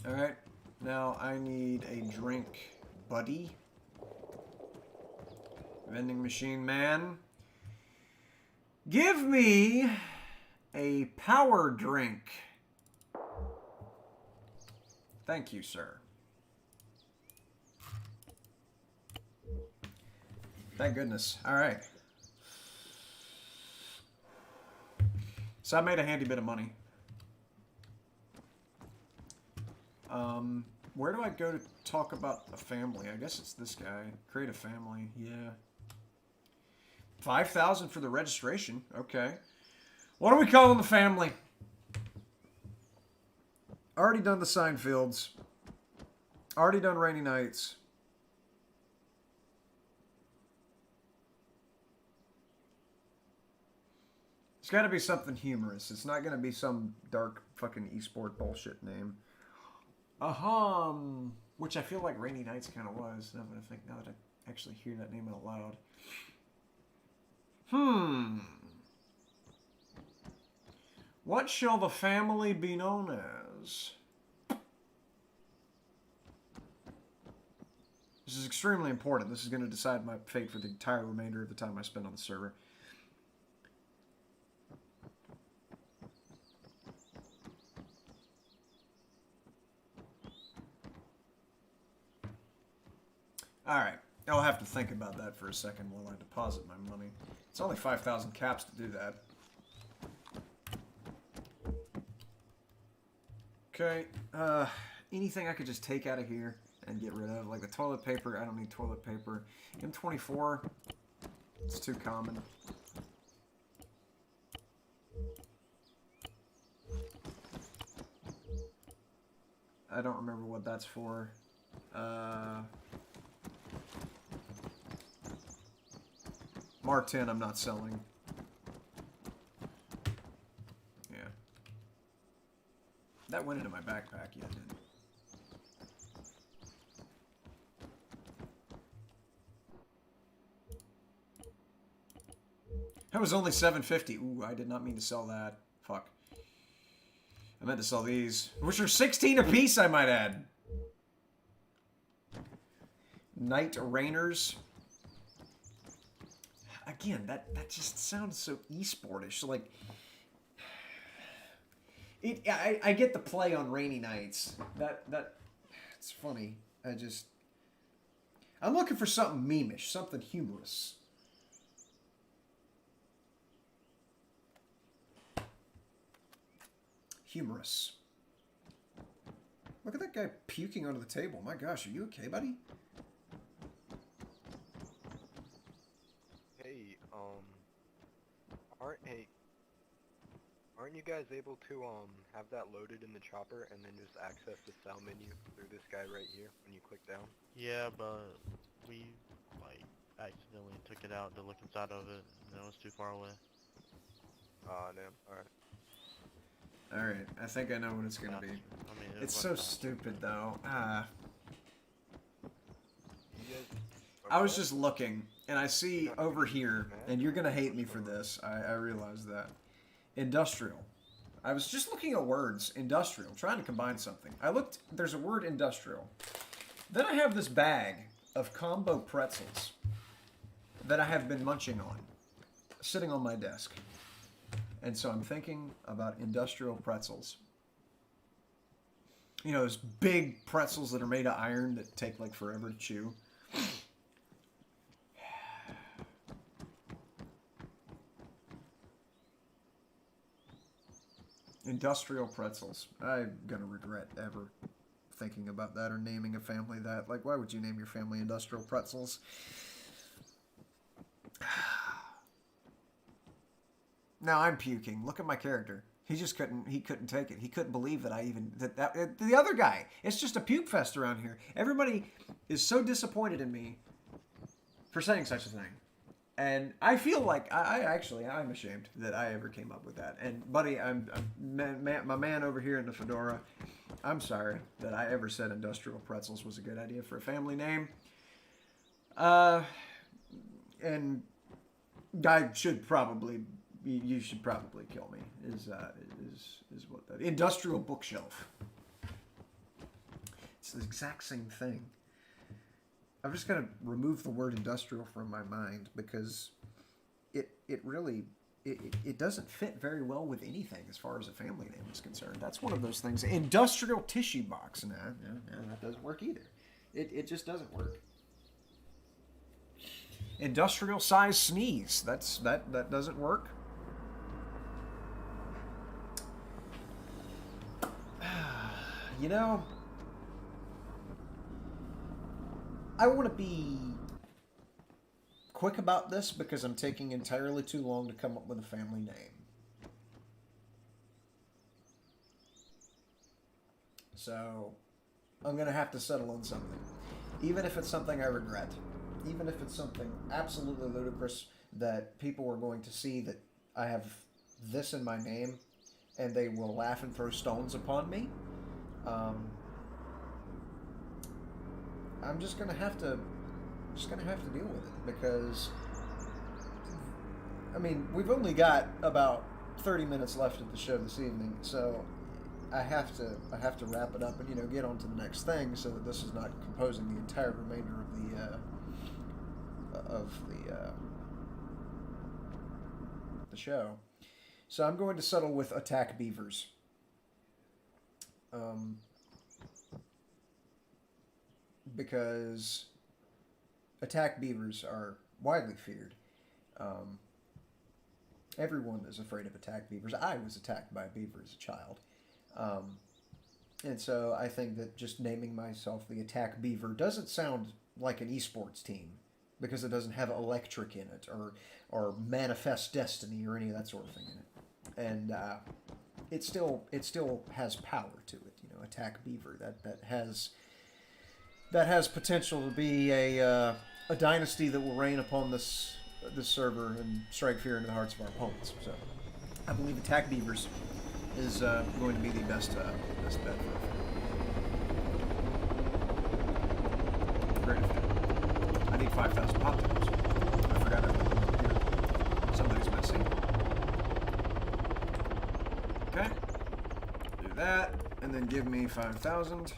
Alright. Now I need a drink, buddy. Vending machine man. Give me a power drink. Thank you, sir. Thank goodness. All right. So I made a handy bit of money. Where do I go to talk about a family? I guess it's this guy. Create a family. Yeah. 5,000 for the registration. Okay. What are we calling the family? Already done the Seinfelds. Already done Rainy Nights. It's got to be something humorous. It's not going to be some dark fucking esport bullshit name. Which I feel like Rainy Nights kind of was. Now that I actually hear that name out loud. What shall the family be known as? This is extremely important. This is going to decide my fate for the entire remainder of the time I spend on the server. Alright, I'll have to think about that for a second while I deposit my money. It's only 5,000 caps to do that. Okay, anything I could just take out of here and get rid of, like the toilet paper. I don't need toilet paper. M24, it's too common. I don't remember what that's for. Mark 10 I'm not selling. Yeah. That went into my backpack, yeah, it did. That was only $7.50. Ooh, I did not mean to sell that. Fuck. I meant to sell these, which are 16 apiece, I might add. Night Rainers. Again, that just sounds so esportish. Like, I get the play on Rainy Nights. It's funny. I'm looking for something memeish, something humorous. Humorous. Look at that guy puking onto the table. My gosh, are you okay, buddy? Aren't you guys able to have that loaded in the chopper and then just access the cell menu through this guy right here when you click down? Yeah, but we accidentally took it out to look inside of it and it was too far away. Ah, damn. Alright. Alright, I think I know what it's gonna be. I mean, It's so stupid though. I was just looking, and I see over here, and you're gonna hate me for this. I realize that. Industrial. I was just looking at words. Industrial. Trying to combine something. I looked. There's a word industrial. Then I have this bag of combo pretzels that I have been munching on, sitting on my desk. And so I'm thinking about industrial pretzels. You know, those big pretzels that are made of iron that take like forever to chew. Industrial pretzels. I'm gonna regret ever thinking about that or naming a family that. Like, why would you name your family Industrial Pretzels? Now I'm puking. Look at my character. He couldn't take it. He couldn't believe that the other guy. It's just a puke fest around here. Everybody is so disappointed in me for saying such a thing. And I feel like I'm ashamed that I ever came up with that. And buddy, my man over here in the fedora. I'm sorry that I ever said Industrial Pretzels was a good idea for a family name. And you should probably kill me. Is what Industrial bookshelf. It's the exact same thing. I'm just going to remove the word industrial from my mind because it really it doesn't fit very well with anything as far as a family name is concerned. That's one of those things. Industrial tissue box. No, that doesn't work either. It just doesn't work. Industrial size sneeze. That doesn't work. You know, I want to be quick about this because I'm taking entirely too long to come up with a family name. So, I'm going to have to settle on something. Even if it's something I regret. Even if it's something absolutely ludicrous that people are going to see that I have this in my name and they will laugh and throw stones upon me. I'm just gonna have to deal with it because I mean we've only got about 30 minutes left of the show this evening, so I have to wrap it up and get on to the next thing so that this is not composing the entire remainder of the show. So I'm going to settle with attack beavers. Because attack beavers are widely feared. Everyone is afraid of attack beavers. I was attacked by a beaver as a child. And so I think that just naming myself the Attack Beaver doesn't sound like an esports team because it doesn't have electric in it or Manifest Destiny or any of that sort of thing in it. And it still has power to it. Attack Beaver that has potential to be a dynasty that will reign upon this server and strike fear into the hearts of our opponents. So I believe Attack Beavers is going to be the best bet for it. Great. I need 5,000 pop tails. I forgot it. Somebody's missing. Okay. Do that, and then give me 5,000.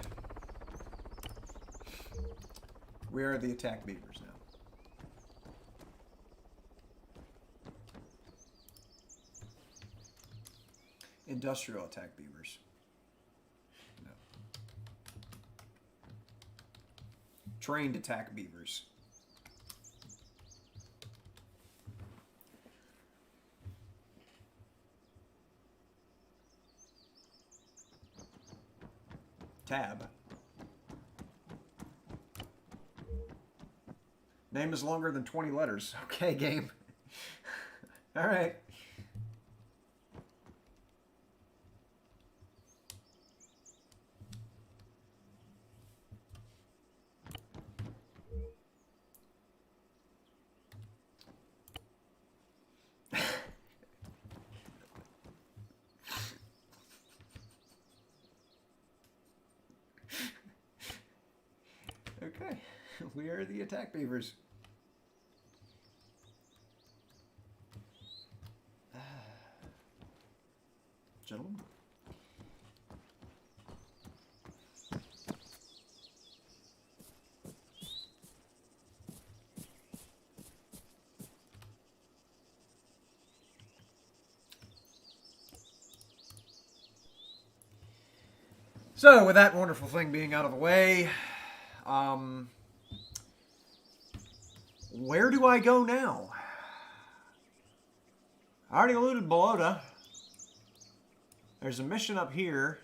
We are the Attack Beavers now. Industrial Attack Beavers. No. Trained Attack Beavers. Tab. Name is longer than 20 letters. Okay, game. All right. Okay, we are the Attack Beavers. Gentlemen. So, with that wonderful thing being out of the way, where do I go now? I already looted Balota. There's a mission up here.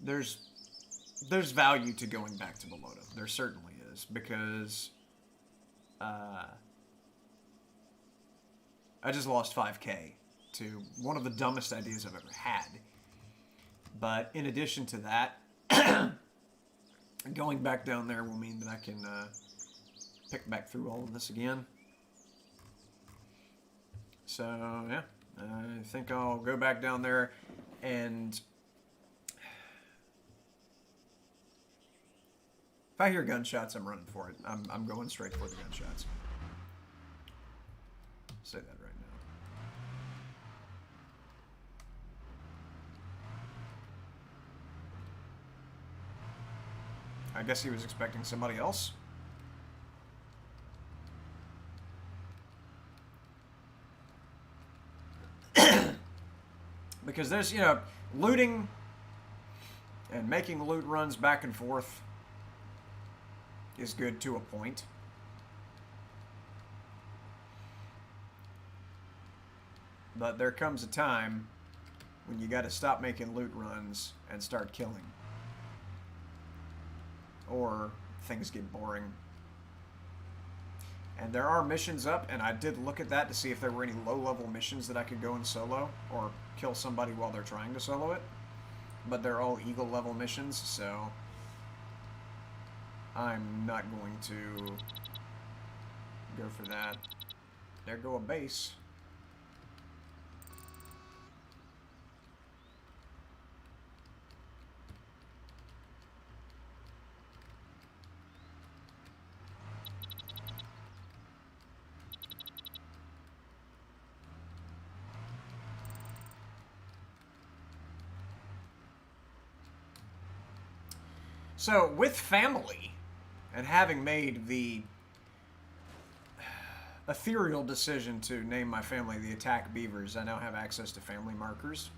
There's value to going back to Balota. There certainly is, because I just lost 5K to one of the dumbest ideas I've ever had. But in addition to that, going back down there will mean that I can pick back through all of this again. So, yeah, I think I'll go back down there and... I hear gunshots, I'm running for it. I'm going straight for the gunshots. Say that right now. I guess he was expecting somebody else. Because there's, you know, looting and making loot runs back and forth is good to a point. But there comes a time when you got to stop making loot runs and start killing. Or things get boring. And there are missions up, and I did look at that to see if there were any low-level missions that I could go and solo, or kill somebody while they're trying to solo it. But they're all Eagle-level missions, so I'm not going to go for that. There go a base. So, with family, and having made the ethereal decision to name my family the Attack Beavers, I now have access to family markers.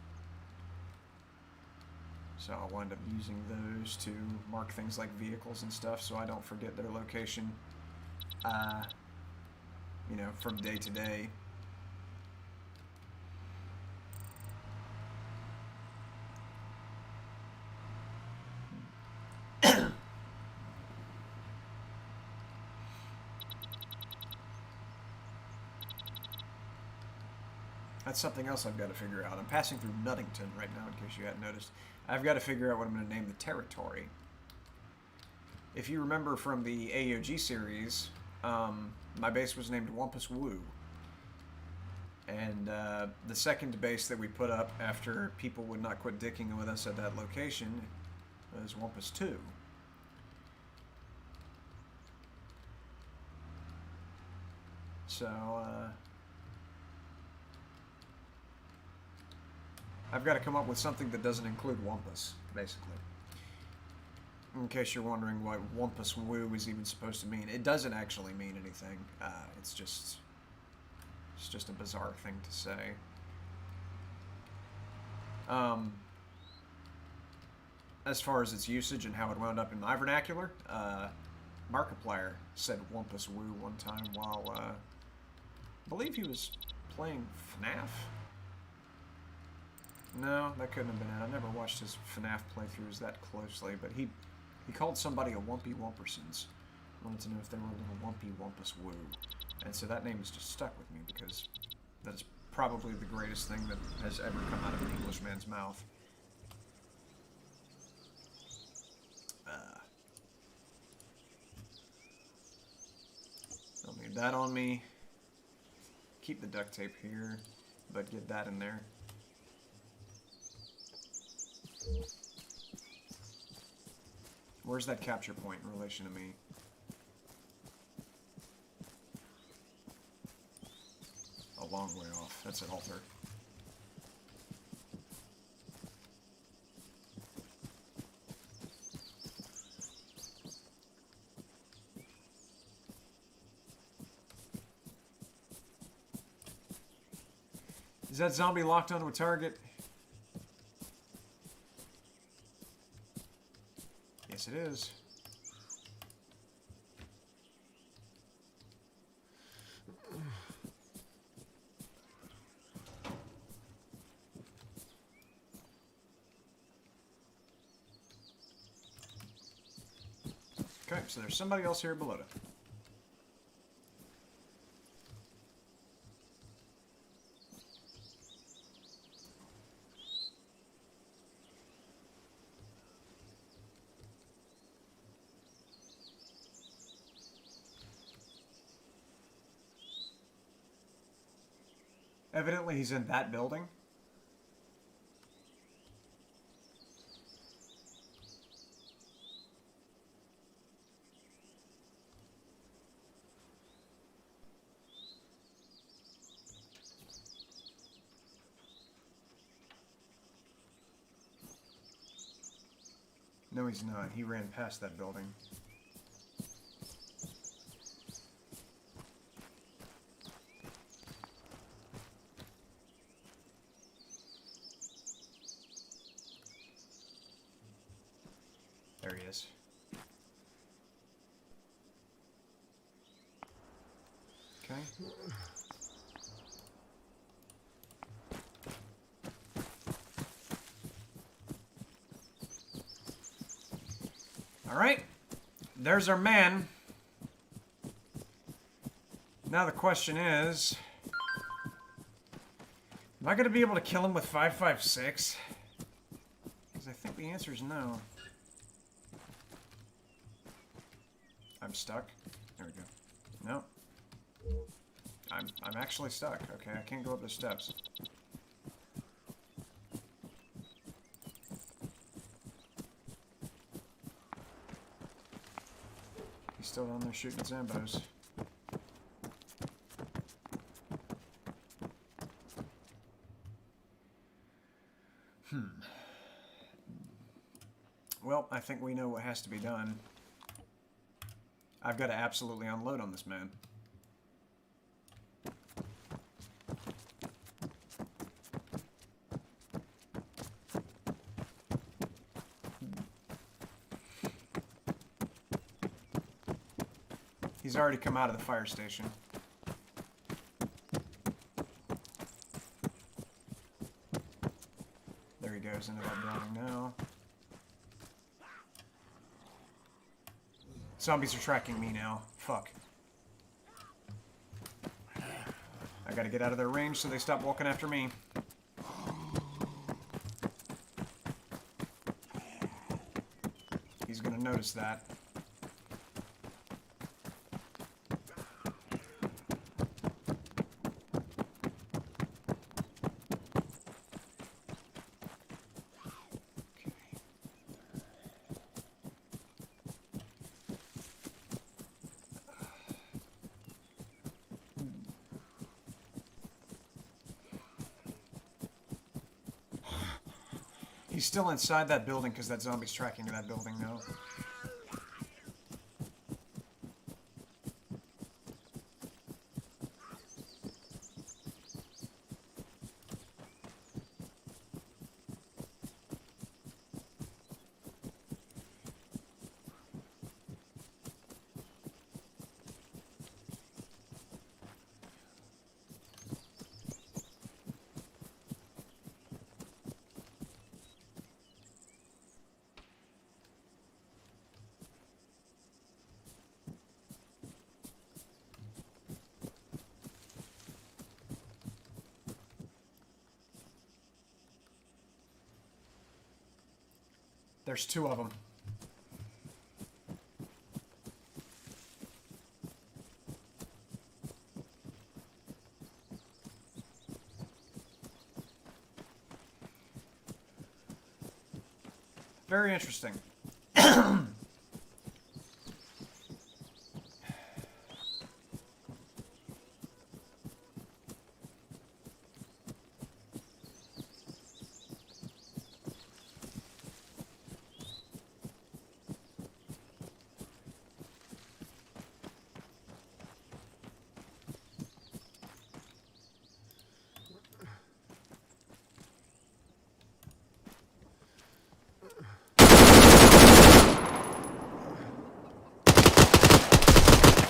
So I'll wind up using those to mark things like vehicles and stuff so I don't forget their location, you know, from day to day. That's something else I've got to figure out. I'm passing through Nuttington right now, in case you hadn't noticed. I've got to figure out what I'm going to name the territory. If you remember from the AOG series, my base was named Wampus Woo. And the second base that we put up after people would not quit dicking with us at that location was Wampus 2. So, I've got to come up with something that doesn't include Wampus, basically. In case you're wondering what Wampus Woo is even supposed to mean. It doesn't actually mean anything. It's just a bizarre thing to say. As far as its usage and how it wound up in my vernacular, Markiplier said Wampus Woo one time while, I believe he was playing FNAF? No, that couldn't have been it. I never watched his FNAF playthroughs that closely, but he called somebody a Wumpy Wumpersons. Wanted to know if they were a little Wumpy Wumpus Woo. And so that name has just stuck with me because that is probably the greatest thing that has ever come out of an Englishman's mouth. Don't need that on me. Keep the duct tape here, but get that in there. Where's that capture point in relation to me? A long way off. That's an altar. Is that zombie locked onto a target? Yes, it is. Okay, so there's somebody else here below it. Evidently, he's in that building. No, he's not. He ran past that building. There he is. Okay. All right. There's our man. Now the question is, am I going to be able to kill him with 5.56? Because I think the answer is no. I'm stuck. There we go. No. I'm actually stuck. Okay, I can't go up the steps. He's still down there shooting Zambos. Well, I think we know what has to be done. I've got to absolutely unload on this man. He's already come out of the fire station. There he goes into that building now. Zombies are tracking me now. Fuck. I gotta get out of their range so they stop walking after me. He's gonna notice that. He's still inside that building because that zombie's tracking to that building now. There's two of them. Very interesting.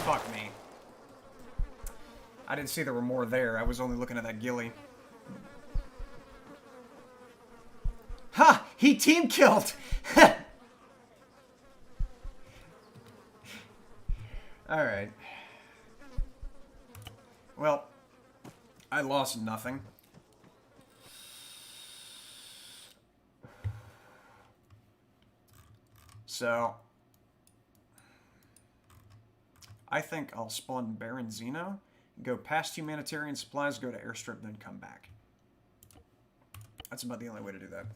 Fuck me. I didn't see there were more there. I was only looking at that ghillie. Ha! He team killed! Alright. Well, I lost nothing. So, I think I'll spawn Baron Zeno, go past humanitarian supplies, go to airstrip, then come back. That's about the only way to do that.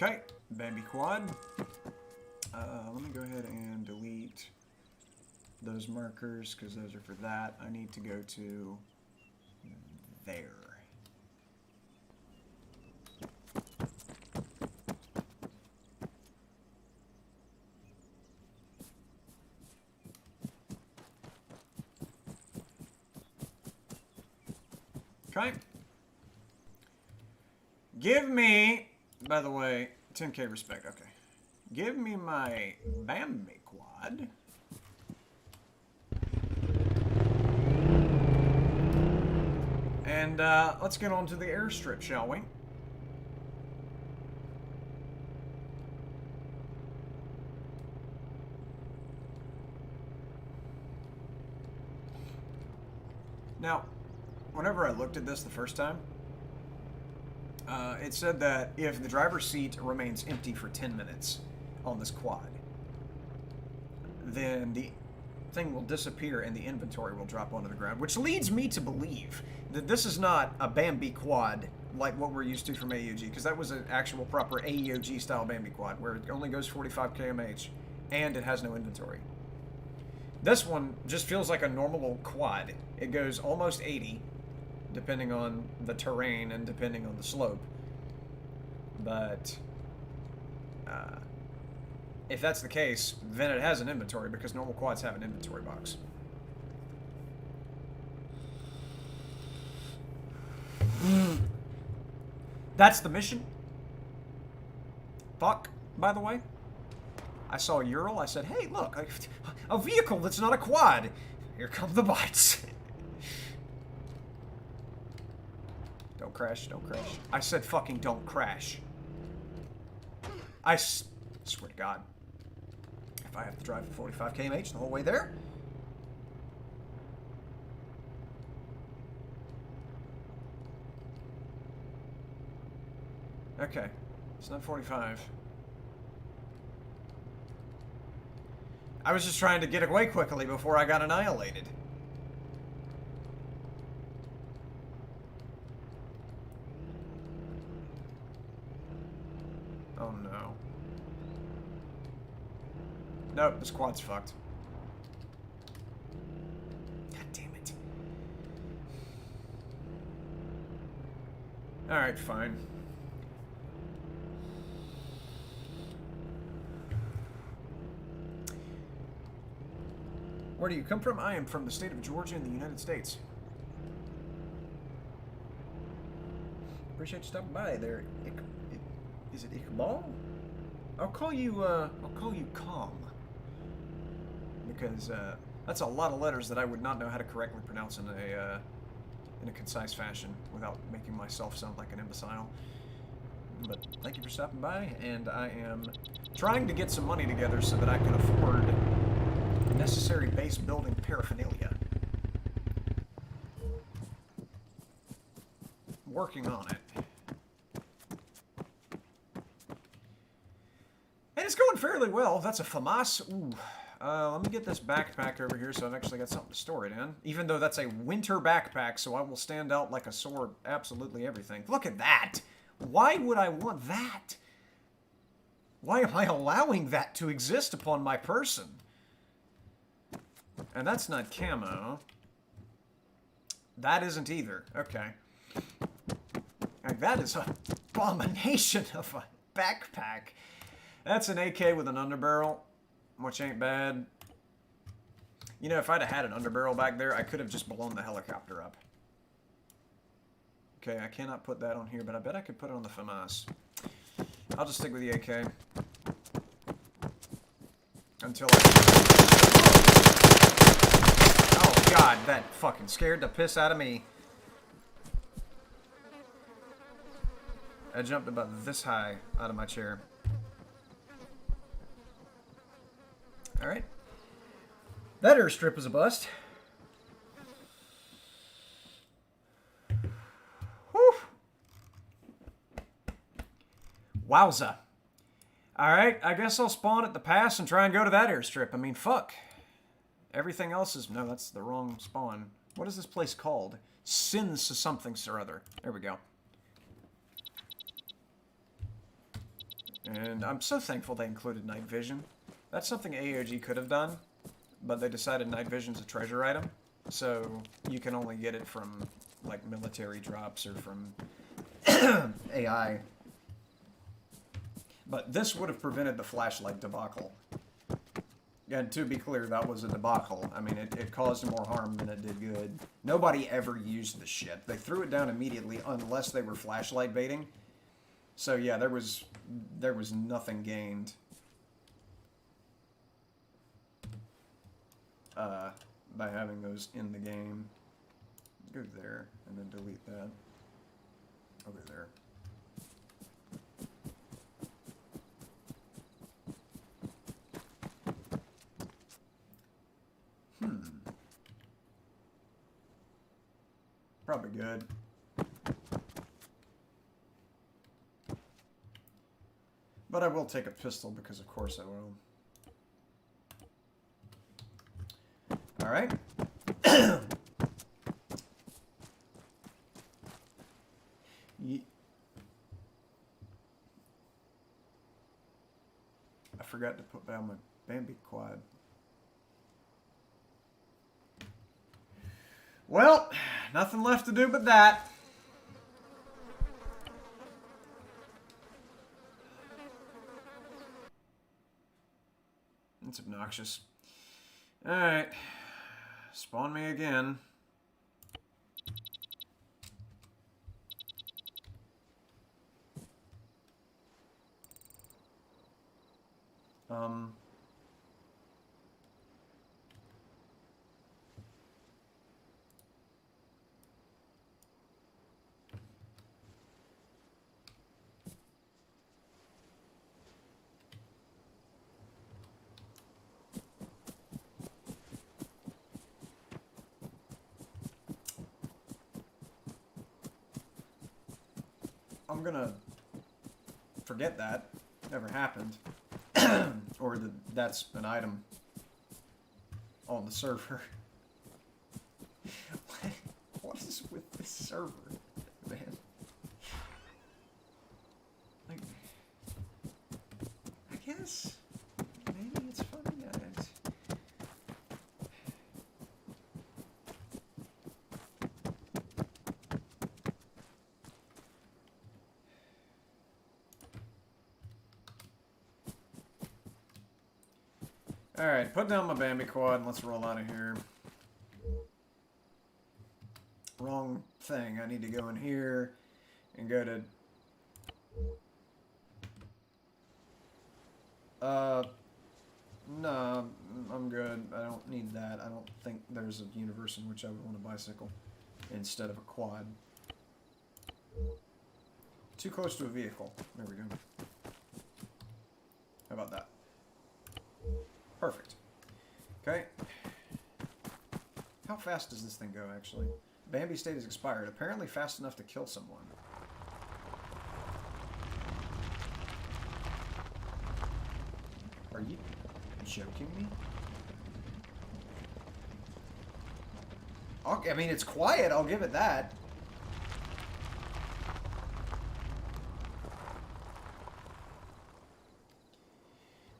Okay, Bambi Quad. Let me go ahead and delete those markers because those are for that. I need to go to there. Okay. Give me, by the way, 10k respect. Okay. Give me my Bambi Quad. And let's get on to the airstrip, shall we? Now, whenever I looked at this the first time, it said that if the driver's seat remains empty for 10 minutes on this quad, then the thing will disappear and the inventory will drop onto the ground, which leads me to believe that this is not a Bambi quad like what we're used to from AUG, because that was an actual proper AUG style Bambi quad where it only goes 45 kmh and it has no inventory. This one just feels like a normal quad. It goes almost 80 depending on the terrain and depending on the slope. But if that's the case, then it has an inventory because normal quads have an inventory box. That's the mission. Fuck, by the way. I saw a Ural. I said, hey, look, a vehicle that's not a quad. Here come the bites. Don't crash, don't crash. I said fucking don't crash. I swear to God. If I have to drive at 45 kmh the whole way there. Okay, it's not 45. I was just trying to get away quickly before I got annihilated. Oh no. Nope, this quad's fucked. God damn it. Alright, fine. Where do you come from? I am from the state of Georgia in the United States. Appreciate you stopping by there. Is it Iqbal? I'll call you Calm. Because that's a lot of letters that I would not know how to correctly pronounce in a concise fashion without making myself sound like an imbecile. But thank you for stopping by, and I am trying to get some money together so that I can afford necessary base building paraphernalia. Working on it. And it's going fairly well. That's a FAMAS. Ooh. Let me get this backpack over here so I've actually got something to store it in. Even though that's a winter backpack, so I will stand out like a sore absolutely everything. Look at that! Why would I want that? Why am I allowing that to exist upon my person? And that's not camo. That isn't either. Okay. Like, that is an abomination of a backpack. That's an AK with an underbarrel, which ain't bad. You know, if I'd have had an underbarrel back there, I could have just blown the helicopter up. Okay, I cannot put that on here, but I bet I could put it on the FAMAS. I'll just stick with the AK. Until Oh god, that fucking scared the piss out of me. I jumped about this high out of my chair. Alright. That airstrip is a bust. Whew. Wowza. Alright, I guess I'll spawn at the pass and try and go to that airstrip. I mean, fuck. Everything else is... No, that's the wrong spawn. What is this place called? Sins something or other. There we go. And I'm so thankful they included night vision. That's something AOG could have done, but they decided night vision's a treasure item, so you can only get it from, like, military drops or from AI. But this would have prevented the flashlight debacle. And to be clear, that was a debacle. I mean, it caused more harm than it did good. Nobody ever used the shit. They threw it down immediately unless they were flashlight baiting. So yeah, there was nothing gained by having those in the game. Go there and then delete that. Over there. Probably good. But I will take a pistol because of course I will. Alright. I forgot to put down my Bambi quad. Well, nothing left to do but that. It's obnoxious. Alright. Spawn me again. I'm gonna forget that. Never happened. Or that that's an item on the server. What is with this server, man? Like, I guess maybe it's funny, guys. Alright, put down my Bambi quad and let's roll out of here. Wrong thing. I need to go in here and go to... No, I'm good. I don't need that. I don't think there's a universe in which I would want a bicycle instead of a quad. Too close to a vehicle. There we go. How about that? Perfect. Okay. How fast does this thing go, actually? Bambi state is expired. Apparently fast enough to kill someone. Are you joking me? I mean, it's quiet. I'll give it that.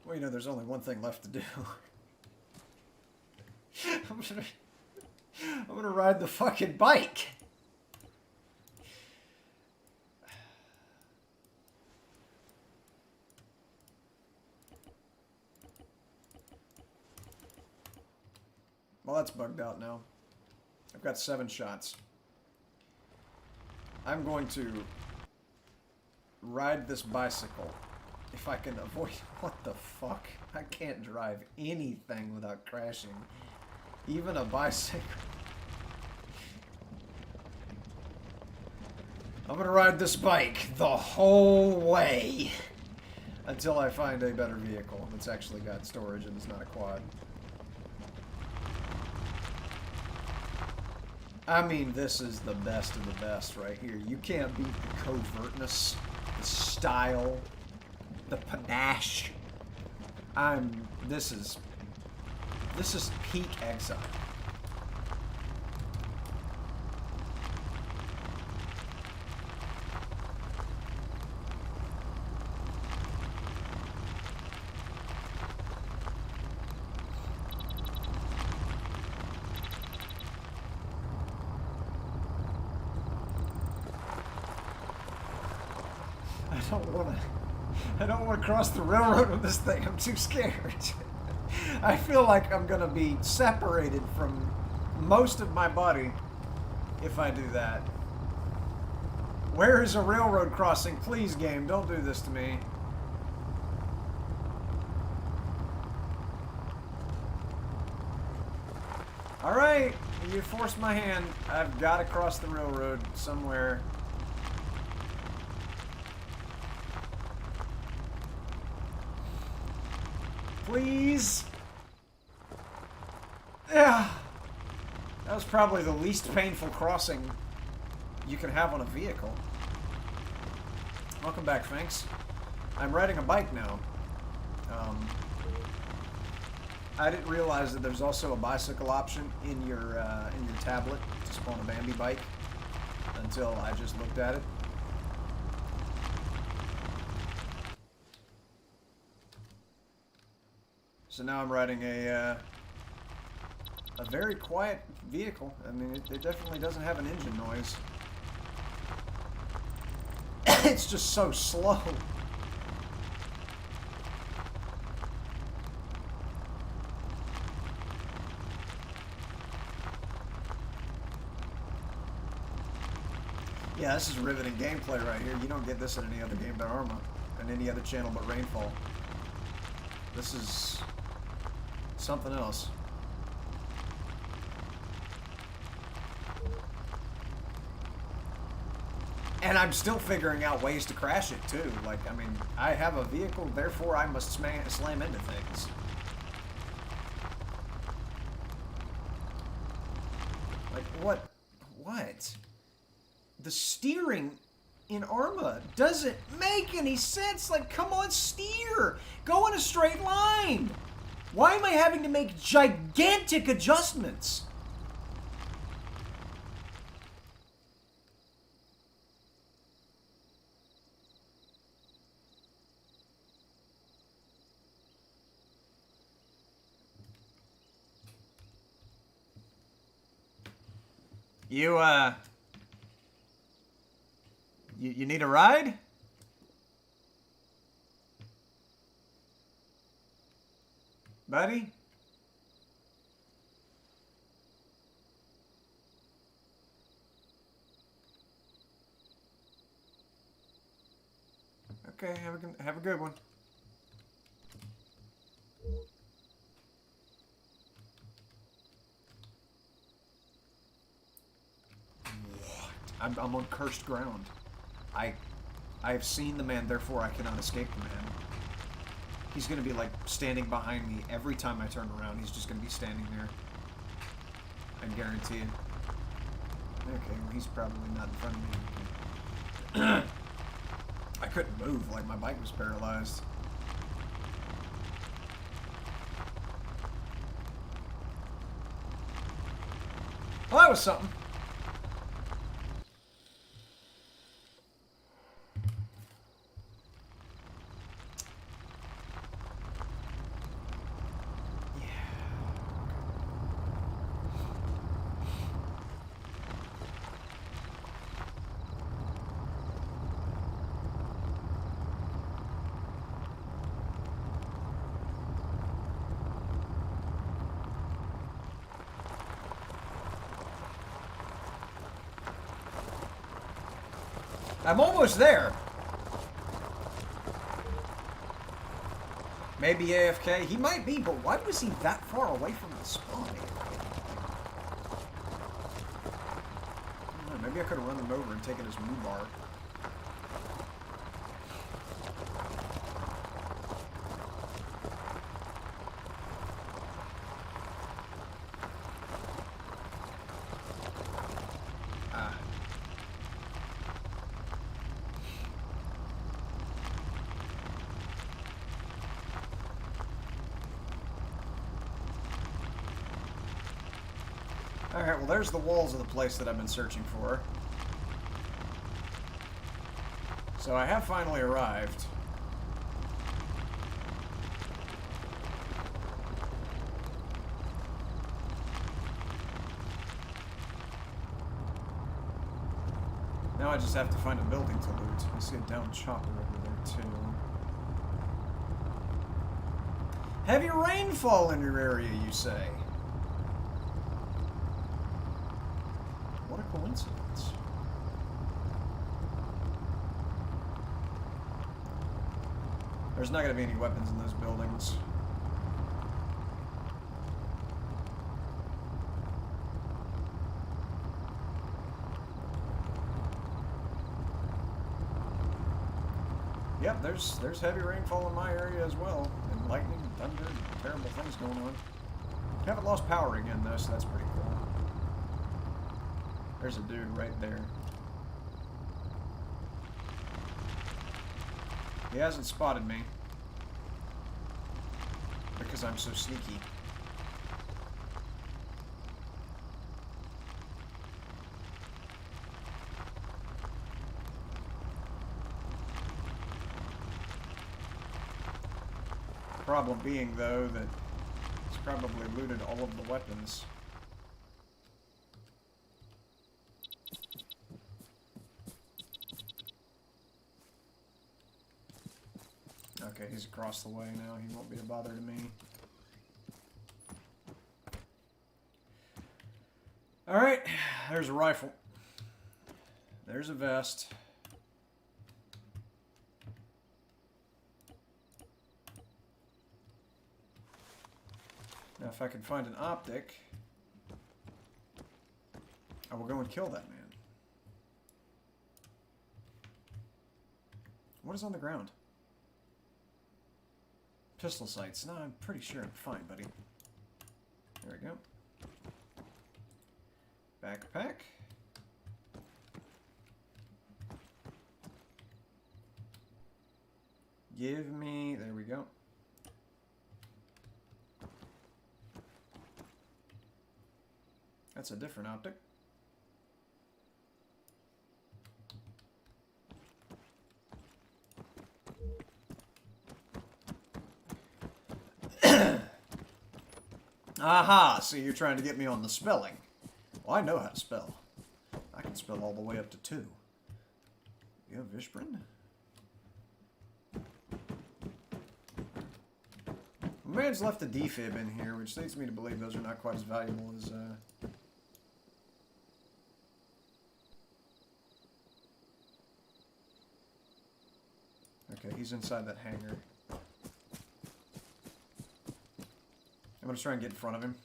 Well, you know, there's only one thing left to do. I'm gonna ride the fucking bike. Well, that's bugged out now. I've got 7 shots. I'm going to ride this bicycle. If I can avoid... What the fuck? I can't drive anything without crashing. Even a bicycle. I'm gonna ride this bike the whole way. Until I find a better vehicle that's actually got storage and is not a quad. I mean, this is the best of the best right here. You can't beat the covertness, the style, the panache. This is peak Exile. I don't want to cross the railroad with this thing. I'm too scared. I feel like I'm gonna be separated from most of my body if I do that. Where is a railroad crossing? Please, game, don't do this to me. Alright, you forced my hand. I've got to cross the railroad somewhere. Please. Yeah. That was probably the least painful crossing you can have on a vehicle. Welcome back, Finks. I'm riding a bike now. I didn't realize that there's also a bicycle option in your tablet to spawn a Bambi bike until I just looked at it. So now I'm riding a very quiet vehicle. I mean, it definitely doesn't have an engine noise. It's just so slow. Yeah, this is riveting gameplay right here. You don't get this in any other game but Arma, and any other channel but Rainfall. This is something else. And I'm still figuring out ways to crash it too. Like, I mean, I have a vehicle, therefore I must slam into things. Like, what? What? The steering in Arma doesn't make any sense. Like, come on, steer! Go in a straight line! Why am I having to make gigantic adjustments? You need a ride? Buddy? Okay, have a good one. What? I'm on cursed ground. I have seen the man, therefore I cannot escape the man. He's gonna be like standing behind me every time I turn around. He's just gonna be standing there. I guarantee it. Okay, well he's probably not in front of me. I couldn't move, like my bike was paralyzed. Well, that was something. I'm almost there. Maybe AFK. He might be, but why was he that far away from the spawn area? I don't know, maybe I could have run him over and taken his moo bar. Alright, well there's the walls of the place that I've been searching for. So I have finally arrived. Now I just have to find a building to loot. I see a down chopper over 2. Heavy rainfall in your area, you say? What a coincidence. There's not going to be any weapons in those buildings. Yep, there's heavy rainfall in my area as well, and lightning, thunder, and terrible things going on. Haven't lost power again though, so that's pretty cool. There's a dude right there. He hasn't spotted me because I'm so sneaky. Problem being, though, that he's probably looted all of the weapons. Okay, he's across the way now. He won't be a bother to me. Alright, there's a rifle. There's a vest. Now, if I can find an optic, I will go and kill that man. What is on the ground? Pistol sights. No, I'm pretty sure I'm fine, buddy. There we go. Backpack. Give me... There we go. That's a different optic. Aha! So you're trying to get me on the spelling. Well, I know how to spell. I can spell all the way up to 2. You have Vishbrin? Man's left a defib in here, which leads me to believe those are not quite as valuable as, Okay, he's inside that hangar. I'm gonna try and get in front of him.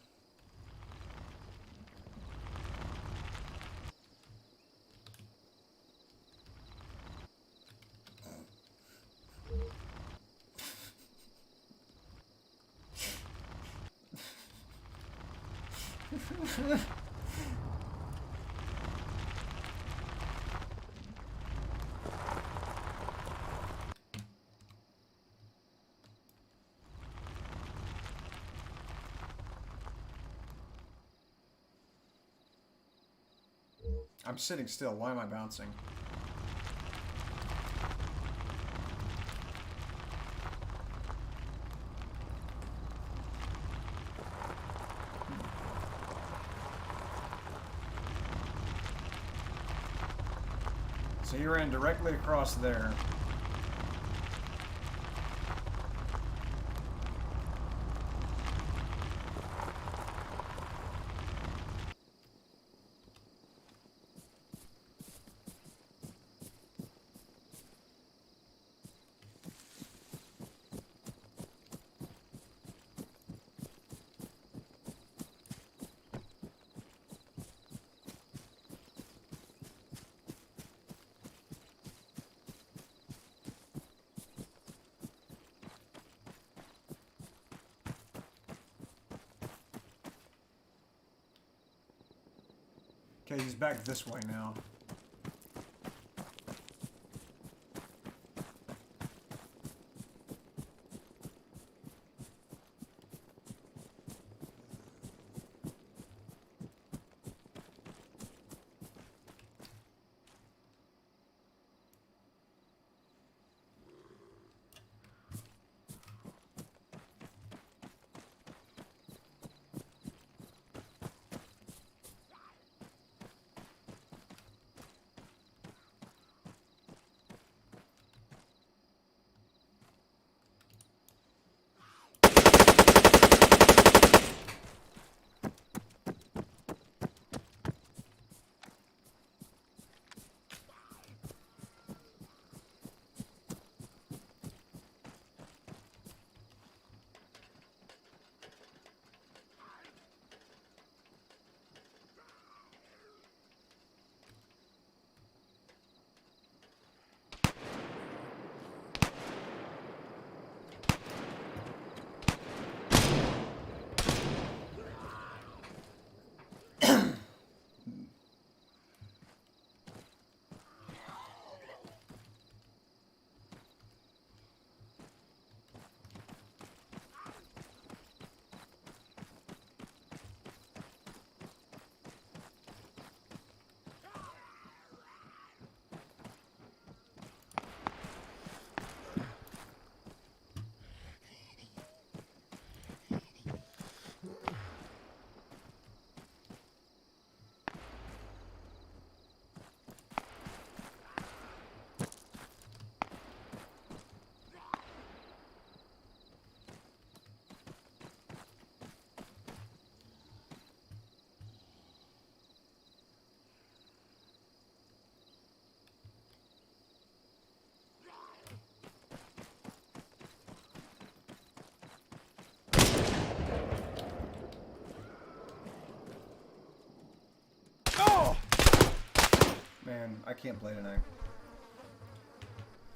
I'm sitting still. Why am I bouncing? So you ran directly across there. Okay, he's back this way now. Man, I can't play tonight.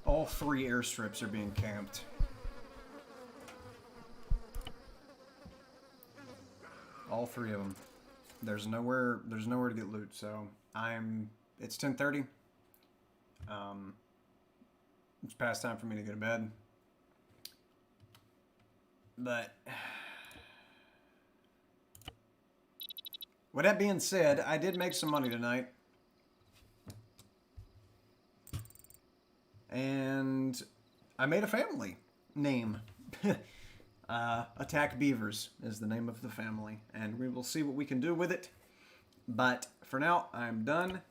All 3 airstrips are being camped. All 3 of them. There's nowhere to get loot, so it's 10:30. It's past time for me to go to bed. But with that being said, I did make some money tonight. And I made a family name. Attack Beavers is the name of the family. And we will see what we can do with it. But for now, I'm done.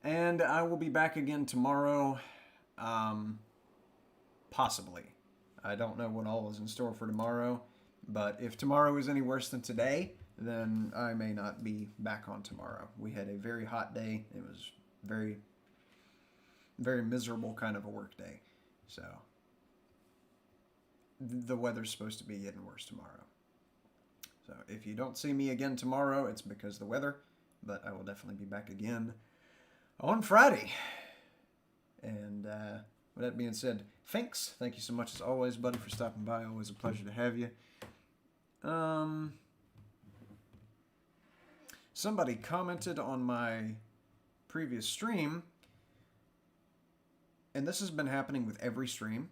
And I will be back again tomorrow. Possibly. I don't know what all is in store for tomorrow. But if tomorrow is any worse than today, then I may not be back on tomorrow. We had a very hot day. It was very miserable kind of a work day. So the weather's supposed to be getting worse tomorrow. So if you don't see me again tomorrow, it's because of the weather, but I will definitely be back again on Friday. And with that being said, thanks. Thank you so much as always, buddy, for stopping by. Always a pleasure to have you. Somebody commented on my previous stream, and this has been happening with every stream.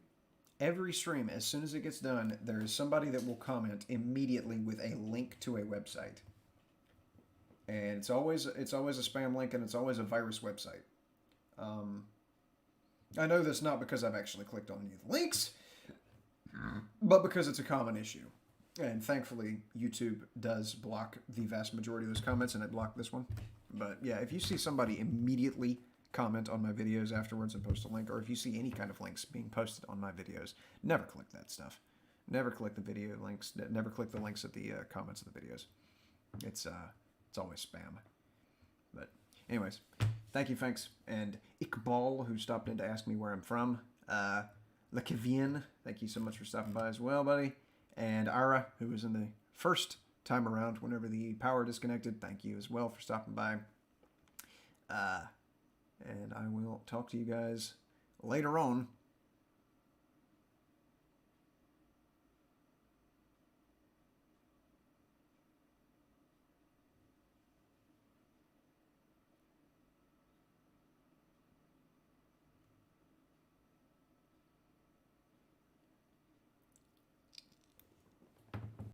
Every stream, as soon as it gets done, there is somebody that will comment immediately with a link to a website. And it's always a spam link, and it's always a virus website. I know this not because I've actually clicked on any of the links, but because it's a common issue. And thankfully, YouTube does block the vast majority of those comments, and it blocked this one. But yeah, if you see somebody immediately comment on my videos afterwards and post a link, or if you see any kind of links being posted on my videos, never click that stuff. Never click the video links. Never click the links at the comments of the videos. It's always spam. But anyways, thank you, thanks. And Iqbal, who stopped in to ask me where I'm from. Lekivien, thank you so much for stopping by as well, buddy. And Ara, who was in the first time around whenever the power disconnected, thank you as well for stopping by. And I will talk to you guys later on